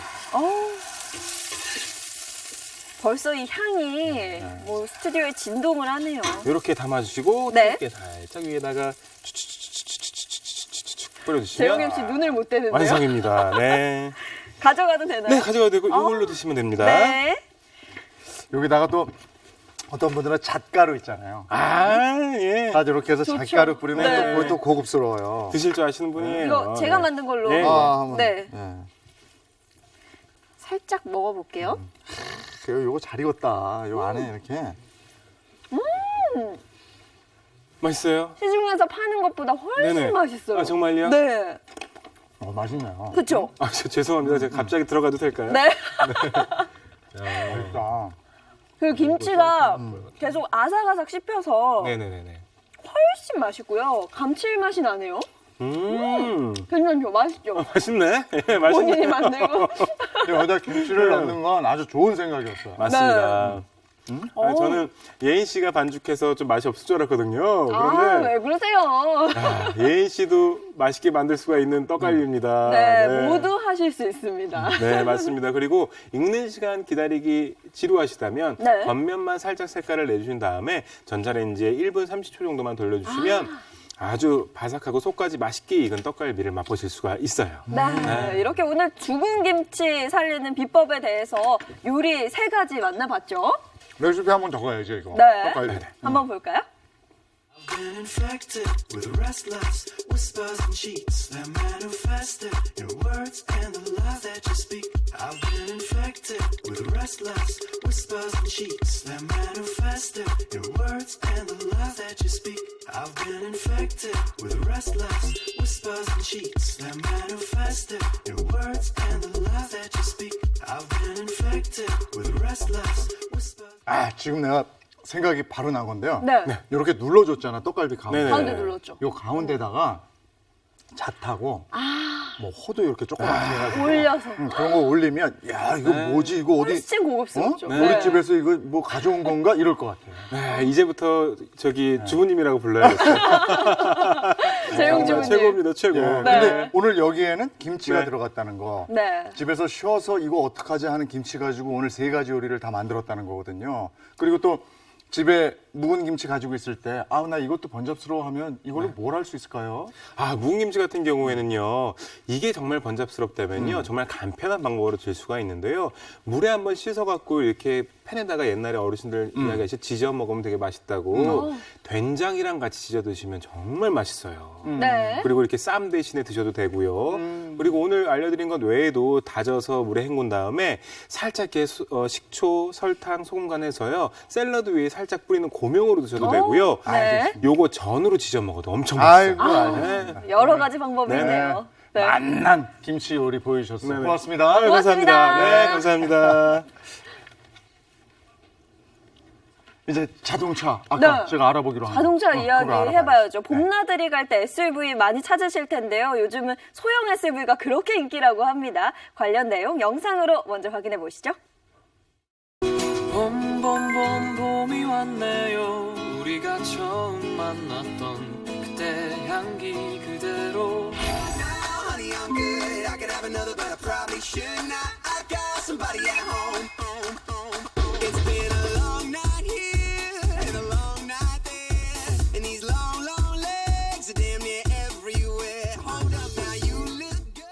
[SPEAKER 2] 벌써 이 향이 뭐 스튜디오에 진동을 하네요.
[SPEAKER 3] 이렇게 담아주시고
[SPEAKER 2] 네.
[SPEAKER 3] 얇게 살짝 위에다가
[SPEAKER 2] 재용
[SPEAKER 3] 뿌려주시면
[SPEAKER 2] MC 눈을 못 떼는데요.
[SPEAKER 3] 완성입니다. 네.
[SPEAKER 2] 가져가도 되나요?
[SPEAKER 3] 네, 가져가도 되고 이걸로 드시면 됩니다.
[SPEAKER 2] 네.
[SPEAKER 1] 여기다가 또 어떤 분들은 잣가루 있잖아요.
[SPEAKER 3] 아, 예.
[SPEAKER 1] 다 이렇게 해서
[SPEAKER 2] 좋죠.
[SPEAKER 1] 잣가루 뿌리면
[SPEAKER 2] 네.
[SPEAKER 1] 또 그것도 또 고급스러워요.
[SPEAKER 3] 드실 줄 아시는 분이에요.
[SPEAKER 2] 이거 제가
[SPEAKER 3] 네.
[SPEAKER 2] 만든 걸로.
[SPEAKER 3] 네.
[SPEAKER 1] 한번.
[SPEAKER 2] 네.
[SPEAKER 1] 예.
[SPEAKER 2] 살짝 먹어볼게요.
[SPEAKER 1] 그래요, 요거 잘 익었다. 요 안에 이렇게.
[SPEAKER 3] 맛있어요?
[SPEAKER 2] 시중에서 파는 것보다 훨씬
[SPEAKER 3] 네네.
[SPEAKER 2] 맛있어요.
[SPEAKER 3] 아, 정말요?
[SPEAKER 2] 네.
[SPEAKER 1] 맛있네요.
[SPEAKER 2] 그쵸?
[SPEAKER 3] 아, 죄송합니다. 제가 갑자기 들어가도 될까요?
[SPEAKER 2] 네.
[SPEAKER 1] 맛있다.
[SPEAKER 2] 그 김치가 계속 아삭아삭 씹혀서
[SPEAKER 3] 네네네네.
[SPEAKER 2] 훨씬 맛있고요. 감칠맛이 나네요. 괜찮죠? 맛있죠?
[SPEAKER 3] 맛있네. 예,
[SPEAKER 2] 본인이
[SPEAKER 3] 맛있네.
[SPEAKER 2] 만들고.
[SPEAKER 1] 여기다 김치를 넣는 건 아주 좋은 생각이었어요.
[SPEAKER 3] 맞습니다.
[SPEAKER 2] 네.
[SPEAKER 3] 아니, 저는 예인 씨가 반죽해서 좀 맛이 없을 줄 알았거든요.
[SPEAKER 2] 아,
[SPEAKER 3] 그런데
[SPEAKER 2] 왜 그러세요?
[SPEAKER 3] 아, 예인 씨도 맛있게 만들 수가 있는 떡갈비입니다.
[SPEAKER 2] 네, 모두 하실 수 있습니다.
[SPEAKER 3] 네, 맞습니다. 그리고 익는 시간 기다리기 지루하시다면
[SPEAKER 2] 네.
[SPEAKER 3] 겉면만 살짝 색깔을 내주신 다음에 전자레인지에 1분 30초 정도만 돌려주시면 아주 바삭하고 속까지 맛있게 익은 떡갈비를 맛보실 수가 있어요.
[SPEAKER 2] 네, 이렇게 오늘 죽은 김치 살리는 비법에 대해서 요리 3가지 만나봤죠?
[SPEAKER 1] 레시피 한 번 더 가야죠, 이거.
[SPEAKER 2] 네.
[SPEAKER 1] 떡갈비.
[SPEAKER 2] 한번 볼까요?
[SPEAKER 4] Been infected with restless whispers and cheats that manifested in words and the lies that you speak. I've been infected with restless whispers and cheats that manifested in words and the lies that you speak. I've been infected with restless whispers and cheats that manifested in words and the lies that you speak. I've been infected with restless whispers.
[SPEAKER 1] 아, 지금 내가 생각이 바로 난 건데요.
[SPEAKER 2] 네.
[SPEAKER 1] 이렇게 눌러줬잖아, 떡갈비 가운데.
[SPEAKER 3] 네네.
[SPEAKER 2] 가운데 눌렀죠.
[SPEAKER 1] 요 가운데다가 잣하고 뭐 호두 이렇게 조그맣게 해가지고
[SPEAKER 2] 올려서.
[SPEAKER 1] 그런 거 올리면 야 이거 뭐지 이거 어디
[SPEAKER 2] 훨씬 고급스럽죠. 네.
[SPEAKER 1] 우리 집에서 이거 뭐 가져온 건가 이럴 것 같아요.
[SPEAKER 3] 네, 이제부터 저기 주부님이라고 불러야겠어요.
[SPEAKER 2] 재용
[SPEAKER 3] 정말
[SPEAKER 2] 주부님.
[SPEAKER 3] 최고입니다, 최고.
[SPEAKER 1] 예,
[SPEAKER 2] 네.
[SPEAKER 1] 근데 오늘 여기에는 김치가
[SPEAKER 3] 네.
[SPEAKER 1] 들어갔다는 거.
[SPEAKER 2] 네.
[SPEAKER 1] 집에서 쉬어서 이거 어떡하지 하는 김치 가지고 오늘 3가지 요리를 다 만들었다는 거거든요. 그리고 또 집에 묵은 김치 가지고 있을 때, 아, 나 이것도 번잡스러워 하면 이걸로 뭘 할 수 있을까요?
[SPEAKER 3] 아, 묵은 김치 같은 경우에는요, 이게 정말 번잡스럽다면요, 정말 간편한 방법으로 될 수가 있는데요. 물에 한번 씻어갖고 이렇게 팬에다가 옛날에 어르신들 이야기하시 지져 먹으면 되게 맛있다고 된장이랑 같이 지져 드시면 정말 맛있어요.
[SPEAKER 2] 네.
[SPEAKER 3] 그리고 이렇게 쌈 대신에 드셔도 되고요. 그리고 오늘 알려드린 것 외에도 다져서 물에 헹군 다음에 살짝 이렇게 식초, 설탕, 소금 간해서요, 샐러드 위에 살짝 뿌리는 고명으로 드셔도 되고요.
[SPEAKER 2] 네.
[SPEAKER 3] 요거 전으로 지져 먹어도 엄청 맛있어요.
[SPEAKER 1] 아이고, 알겠습니다.
[SPEAKER 2] 여러 가지 방법이 있네요. 네.
[SPEAKER 1] 만난 김치 요리 보여주셨어요.
[SPEAKER 3] 네네.
[SPEAKER 1] 고맙습니다.
[SPEAKER 3] 아유,
[SPEAKER 2] 고맙습니다.
[SPEAKER 3] 감사합니다. 네, 감사합니다.
[SPEAKER 1] 이제 자동차 아까
[SPEAKER 2] 네.
[SPEAKER 1] 제가 알아보기로 한
[SPEAKER 2] 자동차
[SPEAKER 1] 거.
[SPEAKER 2] 이야기
[SPEAKER 1] 그거 알아봐야죠.
[SPEAKER 2] 해봐야죠. 봄나들이 갈 때 SUV 많이 찾으실 텐데요. 요즘은 소형 SUV가 그렇게 인기라고 합니다. 관련 내용 영상으로 먼저 확인해 보시죠.
[SPEAKER 4] 봄봄봄 봄이 왔네요. 우리가 처음 만났던 그때 향기 그대로.
[SPEAKER 5] Honey, I'm good. I could have another, but I probably should not. I got somebody at home. It's been a long night here and a long night there, and these long, long legs are damn near everywhere. Hold up, now you look good.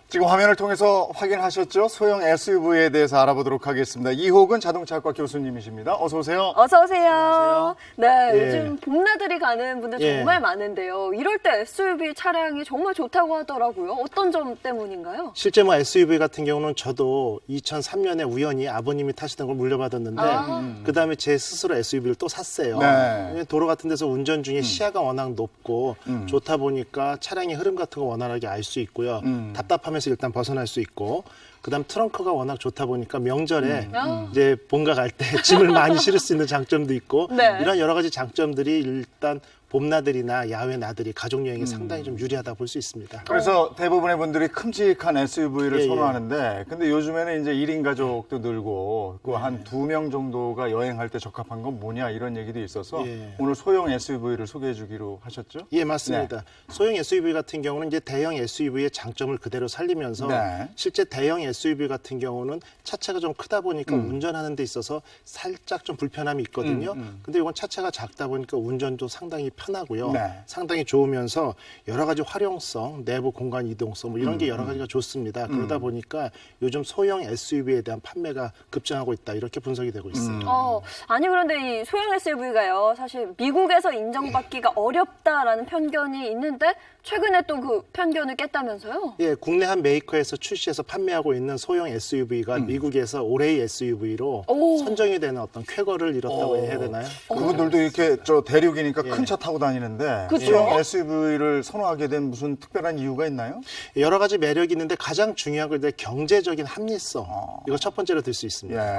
[SPEAKER 1] 지금 화면을 통해서 확인하셨죠? 소형 SUV에 대해서 알아보도록 하겠습니다. 이호근 자동차학과 교수님이십니다. 어서 오세요.
[SPEAKER 2] 어서 오세요. 네,
[SPEAKER 1] 예.
[SPEAKER 2] 요즘 봄나들이 가는 분들
[SPEAKER 1] 예.
[SPEAKER 2] 정말 많은데요. 이럴 때 SUV 차량이 정말 좋다고 하더라고요. 어떤 점 때문인가요?
[SPEAKER 6] 실제 뭐 SUV 같은 경우는 저도 2003년에 우연히 아버님이 타시던 걸 물려받았는데 그다음에 제 스스로 SUV를 또 샀어요.
[SPEAKER 1] 네.
[SPEAKER 6] 도로 같은 데서 운전 중에 시야가 워낙 높고 좋다 보니까 차량의 흐름 같은 거 원활하게 알 수 있고요. 답답하면서 일단 벗어날 수 있고 그다음 트렁크가 워낙 좋다 보니까 명절에 이제 본가 갈 때 짐을 많이 실을 수 있는 장점도 있고
[SPEAKER 2] 네.
[SPEAKER 6] 이런 여러 가지 장점들이 일단 봄나들이나 야외 나들이, 가족 여행에 상당히 좀 유리하다 볼 수 있습니다.
[SPEAKER 1] 그래서 대부분의 분들이 큼직한 SUV를
[SPEAKER 6] 예, 예.
[SPEAKER 1] 선호하는데, 근데 요즘에는 이제 1인 가족도 늘고, 그 한 2명 정도가 여행할 때 적합한 건 뭐냐, 이런 얘기도 있어서
[SPEAKER 6] 예.
[SPEAKER 1] 오늘 소형 SUV를 소개해 주기로 하셨죠?
[SPEAKER 6] 예, 맞습니다. 소형 SUV 같은 경우는 이제 대형 SUV의 장점을 그대로 살리면서
[SPEAKER 1] 네.
[SPEAKER 6] 실제 대형 SUV 같은 경우는 차체가 좀 크다 보니까 운전하는 데 있어서 살짝 좀 불편함이 있거든요. 근데 이건 차체가 작다 보니까 운전도 상당히 편하고요.
[SPEAKER 1] 네.
[SPEAKER 6] 상당히 좋으면서 여러 가지 활용성, 내부 공간 이동성 뭐 이런 게 여러 가지가 좋습니다. 그러다 보니까 요즘 소형 SUV에 대한 판매가 급증하고 있다. 이렇게 분석이 되고 있어요.
[SPEAKER 2] 아니 그런데 이 소형 SUV가요. 사실 미국에서 인정받기가 어렵다라는 편견이 있는데 최근에 또 그 편견을 깼다면서요?
[SPEAKER 6] 예, 국내 한 메이커에서 출시해서 판매하고 있는 소형 SUV가 미국에서 올해의 SUV로
[SPEAKER 2] 오.
[SPEAKER 6] 선정이 되는 어떤 쾌거를 이뤘다고 해야 되나요?
[SPEAKER 1] 그분들도 이렇게 저 대륙이니까 큰 차 타고 다니는데,
[SPEAKER 2] 그쵸?
[SPEAKER 1] 소형 SUV를 선호하게 된 무슨 특별한 이유가 있나요?
[SPEAKER 6] 여러 가지 매력이 있는데 가장 중요한 건 이제 경제적인 합리성. 이거 첫 번째로 들 수 있습니다.
[SPEAKER 1] 예.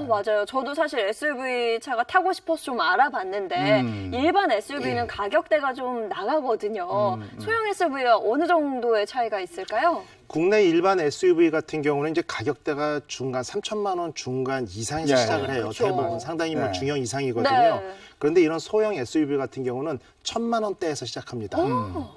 [SPEAKER 2] 맞아요. 저도 사실 SUV 차가 타고 싶어서 좀 알아봤는데 일반 SUV는 가격대가 좀 나가거든요. 소형 SUV와 어느 정도의 차이가 있을까요?
[SPEAKER 6] 국내 일반 SUV 같은 경우는 이제 가격대가 중간 3천만 원 중간 이상에서
[SPEAKER 1] 예,
[SPEAKER 6] 시작을 해요.
[SPEAKER 2] 그쵸.
[SPEAKER 6] 대부분 상당히 뭐
[SPEAKER 1] 네.
[SPEAKER 6] 중형 이상이거든요.
[SPEAKER 2] 네.
[SPEAKER 6] 그런데 이런 소형 SUV 같은 경우는 1,000만 원대에서 시작합니다.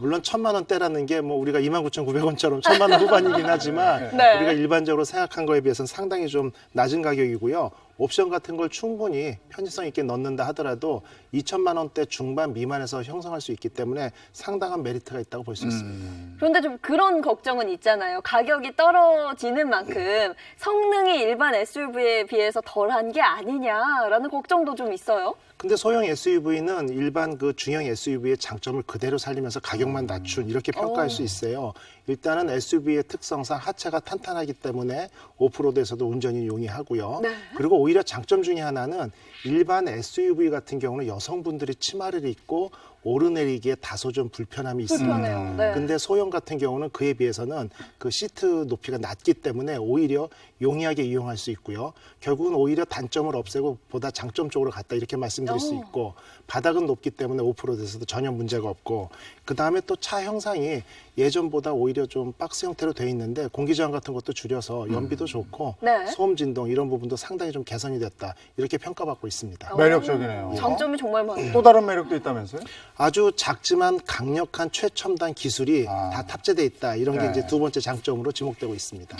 [SPEAKER 6] 물론 1,000만 원대라는 게 뭐 우리가 29,900원처럼 1,000만 원 후반이긴 하지만
[SPEAKER 2] 네.
[SPEAKER 6] 우리가 일반적으로 생각한 거에 비해서는 상당히 좀 낮은 가격이고요. 옵션 같은 걸 충분히 편의성 있게 넣는다 하더라도 2천만 원대 중반 미만에서 형성할 수 있기 때문에 상당한 메리트가 있다고 볼 수 있습니다.
[SPEAKER 2] 그런데 좀 그런 걱정은 있잖아요. 가격이 떨어지는 만큼 성능이 일반 SUV에 비해서 덜한 게 아니냐라는 걱정도 좀 있어요.
[SPEAKER 6] 근데 소형 SUV는 일반 그 중형 SUV의 장점을 그대로 살리면서 가격만 낮춘 이렇게 평가할 수 있어요. 일단은 SUV의 특성상 하체가 탄탄하기 때문에 오프로드에서도 운전이 용이하고요.
[SPEAKER 2] 네.
[SPEAKER 6] 그리고 오히려 장점 중에 하나는 일반 SUV 같은 경우는 여성분들이 치마를 입고 오르내리기에 다소 좀 불편함이 있습니다.
[SPEAKER 2] 불편해요. 네.
[SPEAKER 6] 근데 소형 같은 경우는 그에 비해서는 그 시트 높이가 낮기 때문에 오히려 용이하게 이용할 수 있고요. 결국은 오히려 단점을 없애고 보다 장점 쪽으로 갔다 이렇게 말씀드릴 수 있고 바닥은 높기 때문에 오프로드에서도 전혀 문제가 없고 그다음에 또 차 형상이 예전보다 오히려 좀 박스 형태로 돼 있는데 공기저항 같은 것도 줄여서 연비도 좋고
[SPEAKER 2] 네.
[SPEAKER 6] 소음 진동 이런 부분도 상당히 좀 개선이 됐다 이렇게 평가받고 있습니다.
[SPEAKER 1] 매력적이네요.
[SPEAKER 2] 장점이 정말 많아요.
[SPEAKER 1] 또 다른 매력도 있다면서요?
[SPEAKER 6] 아주 작지만 강력한 최첨단 기술이 다 탑재돼 있다. 이런 게
[SPEAKER 1] 네.
[SPEAKER 6] 이제 두 번째 장점으로 지목되고 있습니다.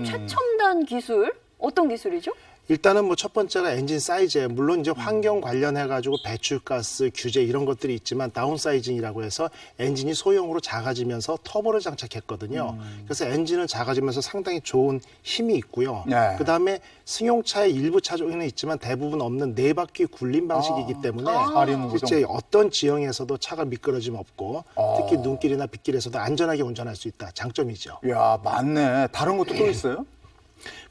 [SPEAKER 2] 최첨단 기술? 어떤 기술이죠?
[SPEAKER 6] 일단은 뭐 첫 번째가 엔진 사이즈예요. 물론 이제 환경 관련해 가지고 배출가스 규제 이런 것들이 있지만 다운사이징이라고 해서 엔진이 소형으로 작아지면서 터보를 장착했거든요. 그래서 엔진은 작아지면서 상당히 좋은 힘이 있고요.
[SPEAKER 1] 네.
[SPEAKER 6] 그다음에 승용차의 일부 차종에는 있지만 대부분 없는 네 바퀴 굴림 방식이기 때문에
[SPEAKER 1] 사륜 구동.
[SPEAKER 6] 실제 어떤 지형에서도 차가 미끄러짐 없고 특히 눈길이나 빗길에서도 안전하게 운전할 수 있다. 장점이죠.
[SPEAKER 1] 이야, 맞네. 다른 것도 또 있어요?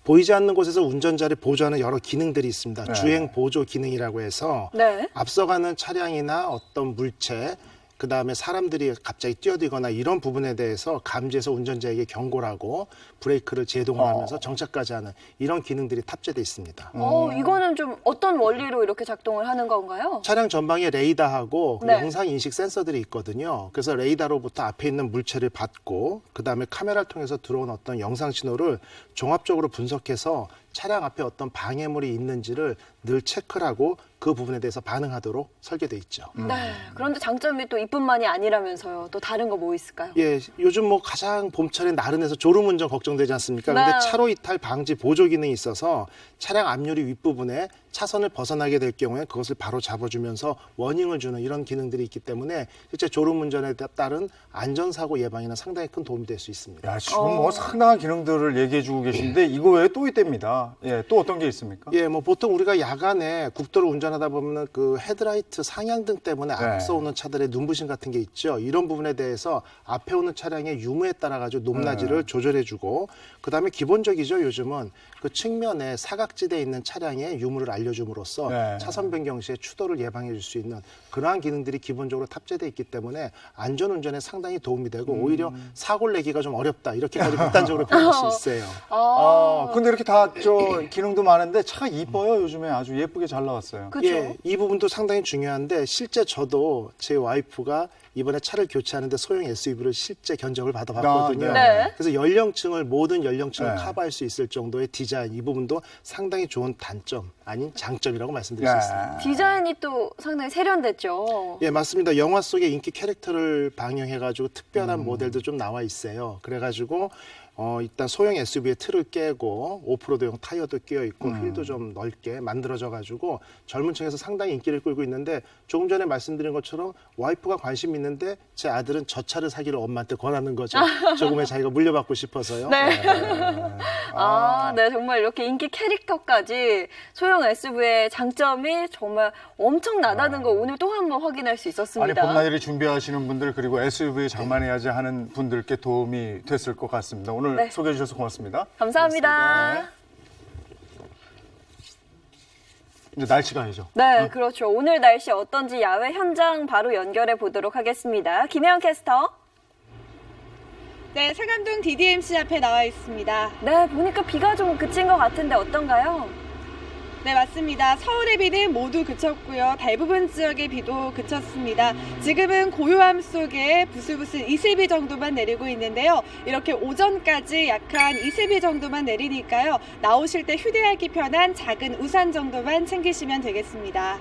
[SPEAKER 6] 보이지 않는 곳에서 운전자를 보조하는 여러 기능들이 있습니다.
[SPEAKER 1] 네.
[SPEAKER 6] 주행 보조 기능이라고 해서
[SPEAKER 2] 네.
[SPEAKER 6] 앞서가는 차량이나 어떤 물체, 그 다음에 사람들이 갑자기 뛰어들거나 이런 부분에 대해서 감지해서 운전자에게 경고를 하고 브레이크를 제동을 하면서 정차까지 하는 이런 기능들이 탑재되어 있습니다.
[SPEAKER 2] 이거는 좀 어떤 원리로 이렇게 작동을 하는 건가요?
[SPEAKER 6] 차량 전방에 레이더하고
[SPEAKER 2] 네.
[SPEAKER 6] 영상 인식 센서들이 있거든요. 그래서 레이더로부터 앞에 있는 물체를 받고 그다음에 카메라를 통해서 들어온 어떤 영상 신호를 종합적으로 분석해서 차량 앞에 어떤 방해물이 있는지를 늘 체크를 하고 그 부분에 대해서 반응하도록 설계돼 있죠.
[SPEAKER 2] 네. 그런데 장점이 또 이뿐만이 아니라면서요. 또 다른 거 뭐 있을까요?
[SPEAKER 6] 예, 요즘 뭐 가장 봄철에 나른해서 졸음운전 걱정되지 않습니까?
[SPEAKER 2] 네.
[SPEAKER 6] 근데 차로 이탈 방지 보조 기능이 있어서 차량 앞유리 윗부분에 차선을 벗어나게 될 경우에 그것을 바로 잡아주면서 워닝을 주는 이런 기능들이 있기 때문에 실제 졸음운전에 따른 안전사고 예방에는 상당히 큰 도움이 될 수 있습니다.
[SPEAKER 1] 야, 지금 뭐 상당한 기능들을 얘기해주고 계신데 이거 외에 또 있답니다. 예, 또 어떤 게 있습니까?
[SPEAKER 6] 예, 뭐 보통 우리가 야간에 국도를 운전하다 보면 그 헤드라이트 상향등 때문에 앞서 오는 차들의 눈부심 같은 게 있죠. 이런 부분에 대해서 앞에 오는 차량의 유무에 따라 가지고 높낮이를 조절해주고 그다음에 기본적이죠. 요즘은 그 측면에 사각지대에 있는 차량의 유무를 알려줌으로써
[SPEAKER 1] 네.
[SPEAKER 6] 차선 변경 시에 추돌을 예방해 줄 수 있는 그러한 기능들이 기본적으로 탑재되어 있기 때문에 안전운전에 상당히 도움이 되고 오히려 사고를 내기가 좀 어렵다 이렇게까지 극단적으로 표현할 수 있어요.
[SPEAKER 1] 근데 이렇게 다 저 기능도 많은데 차가 이뻐요. 요즘에 아주 예쁘게 잘 나왔어요.
[SPEAKER 2] 그쵸. 그렇죠.
[SPEAKER 6] 예, 이 부분도 상당히 중요한데 실제 저도 제 와이프가 이번에 차를 교체하는데 소형 SUV를 실제 견적을 받아봤거든요.
[SPEAKER 2] 네.
[SPEAKER 6] 그래서 모든 연령층을 커버할 수 있을 정도의 디자인, 이 부분도 상당히 좋은 단점 아닌 장점이라고 말씀드릴 수 있습니다.
[SPEAKER 2] 디자인이 또 상당히 세련됐죠.
[SPEAKER 6] 예, 맞습니다. 영화 속의 인기 캐릭터를 방영해가지고 특별한 모델도 좀 나와 있어요. 그래가지고 일단 소형 SUV의 틀을 깨고 오프로드용 타이어도 끼어 있고 휠도 좀 넓게 만들어져가지고 젊은 층에서 상당히 인기를 끌고 있는데 조금 전에 말씀드린 것처럼 와이프가 관심 있는데 제 아들은 저 차를 사기를 엄마한테 권하는 거죠. 조금의 자기가 물려받고 싶어서요.
[SPEAKER 2] 네. 네, 정말 이렇게 인기 캐릭터까지 소형 SUV의 장점이 정말 엄청나다는 거 오늘 또 한 번 확인할 수
[SPEAKER 1] 아니,
[SPEAKER 2] 있었습니다.
[SPEAKER 1] 봄나들이 준비하시는 분들 그리고 SUV 장만해야지 하는 분들께 도움이 됐을 것 같습니다. 오늘
[SPEAKER 2] 네.
[SPEAKER 1] 소개해 주셔서 고맙습니다.
[SPEAKER 2] 감사합니다.
[SPEAKER 1] 이제 날씨 가야죠.
[SPEAKER 2] 네, 그렇죠. 오늘 날씨 어떤지 야외 현장 바로 연결해 보도록 하겠습니다. 김혜영 캐스터.
[SPEAKER 7] 네, 상암동 DDMC 앞에 나와 있습니다.
[SPEAKER 2] 네, 보니까 비가 좀 그친 것 같은데 어떤가요?
[SPEAKER 7] 네, 맞습니다. 서울의 비는 모두 그쳤고요. 대부분 지역의 비도 그쳤습니다. 지금은 고요함 속에 부슬부슬 이슬비 정도만 내리고 있는데요. 이렇게 오전까지 약한 이슬비 정도만 내리니까요. 나오실 때 휴대하기 편한 작은 우산 정도만 챙기시면 되겠습니다.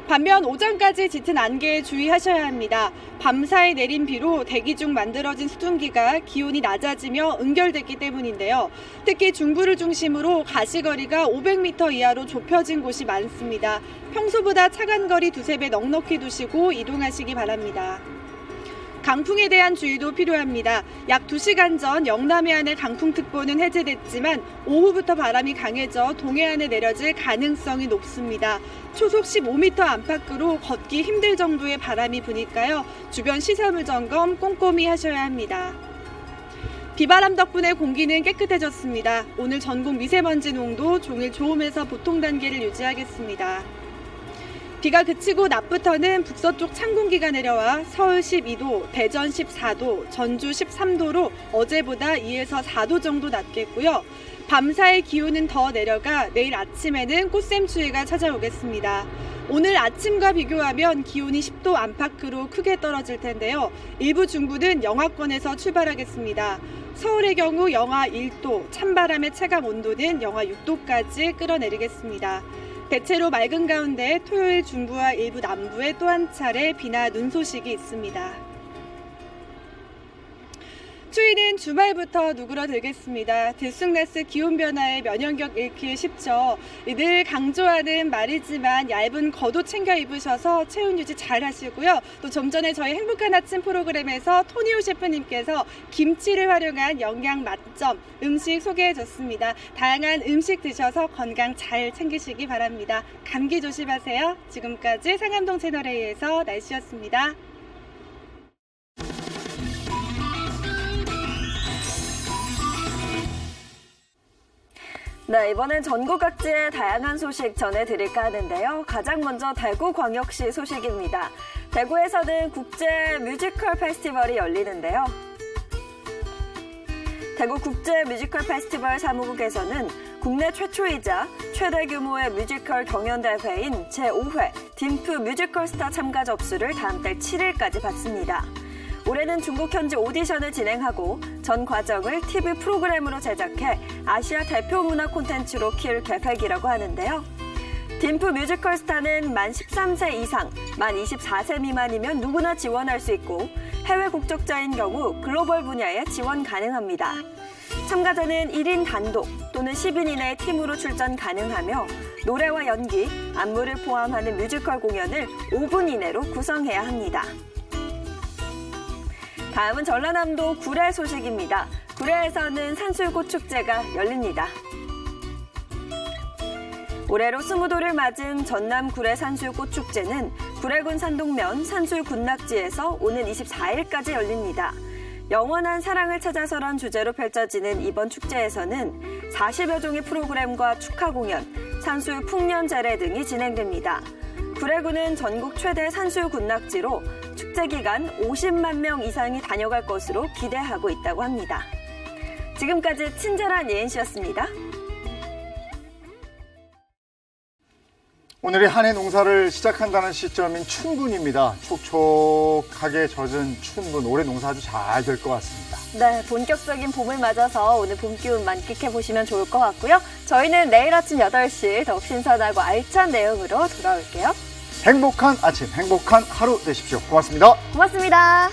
[SPEAKER 7] 반면 오전까지 짙은 안개에 주의하셔야 합니다. 밤사이 내린 비로 대기 중 만들어진 수증기가 기온이 낮아지며 응결됐기 때문인데요. 특히 중부를 중심으로 가시거리가 500m 이하로 좁혀진 곳이 많습니다. 평소보다 차간 거리 두세 배 넉넉히 두시고 이동하시기 바랍니다. 강풍에 대한 주의도 필요합니다. 약 2시간 전 영남해안의 강풍특보는 해제됐지만 오후부터 바람이 강해져 동해안에 내려질 가능성이 높습니다. 초속 15m 안팎으로 걷기 힘들 정도의 바람이 부니까요. 주변 시설물 점검 꼼꼼히 하셔야 합니다. 비바람 덕분에 공기는 깨끗해졌습니다. 오늘 전국 미세먼지 농도 종일 좋음에서 보통 단계를 유지하겠습니다. 비가 그치고 낮부터는 북서쪽 찬 공기가 내려와 서울 12도, 대전 14도, 전주 13도로 어제보다 2에서 4도 정도 낮겠고요. 밤사이 기온은 더 내려가 내일 아침에는 꽃샘추위가 찾아오겠습니다. 오늘 아침과 비교하면 기온이 10도 안팎으로 크게 떨어질 텐데요. 일부 중부는 영하권에서 출발하겠습니다. 서울의 경우 영하 1도, 찬바람의 체감 온도는 영하 6도까지 끌어내리겠습니다. 대체로 맑은 가운데 토요일 중부와 일부 남부에 또 한 차례 비나 눈 소식이 있습니다. 추위는 주말부터 누그러들겠습니다. 들쑥날쑥 기온 변화에 면역력 잃기 쉽죠. 늘 강조하는 말이지만 얇은 겉옷 챙겨 입으셔서 체온 유지 잘 하시고요. 또 좀 전에 저희 행복한 아침 프로그램에서 토니오 셰프님께서 김치를 활용한 영양 만점 음식 소개해 줬습니다. 다양한 음식 드셔서 건강 잘 챙기시기 바랍니다. 감기 조심하세요. 지금까지 상암동 채널A에서 날씨였습니다.
[SPEAKER 2] 네, 이번엔 전국 각지의 다양한 소식 전해드릴까 하는데요. 가장 먼저 대구광역시 소식입니다. 대구에서는 국제 뮤지컬 페스티벌이 열리는데요. 대구 국제 뮤지컬 페스티벌 사무국에서는 국내 최초이자 최대 규모의 뮤지컬 경연대회인 제5회 딤프 뮤지컬 스타 참가 접수를 다음 달 7일까지 받습니다. 올해는 중국 현지 오디션을 진행하고 전 과정을 TV 프로그램으로 제작해 아시아 대표 문화 콘텐츠로 키울 계획이라고 하는데요. 딤프 뮤지컬 스타는 만 13세 이상, 만 24세 미만이면 누구나 지원할 수 있고 해외 국적자인 경우 글로벌 분야에 지원 가능합니다. 참가자는 1인 단독 또는 10인 이내의 팀으로 출전 가능하며 노래와 연기, 안무를 포함하는 뮤지컬 공연을 5분 이내로 구성해야 합니다. 다음은 전라남도 구례 소식입니다. 구례에서는 산술꽃 축제가 열립니다. 올해로 20도를 맞은 전남 구례 산술꽃 축제는 구례군 산동면 산술군락지에서 오는 24일까지 열립니다. 영원한 사랑을 찾아서란 주제로 펼쳐지는 이번 축제에서는 40여 종의 프로그램과 축하 공연, 산술 풍년 제례 등이 진행됩니다. 구례군은 전국 최대 산술 군락지로 축제 기간 50만 명 이상이 다녀갈 것으로 기대하고 있다고 합니다. 지금까지 친절한 예은씨였습니다.
[SPEAKER 1] 오늘이 한 해 농사를 시작한다는 시점인 춘분입니다. 촉촉하게 젖은 춘분, 올해 농사 아주 잘 될 것 같습니다.
[SPEAKER 2] 네, 본격적인 봄을 맞아서 오늘 봄 기운 만끽해 보시면 좋을 것 같고요. 저희는 내일 아침 8시 더욱 신선하고 알찬 내용으로 돌아올게요.
[SPEAKER 1] 행복한 아침, 행복한 하루 되십시오. 고맙습니다.
[SPEAKER 2] 고맙습니다.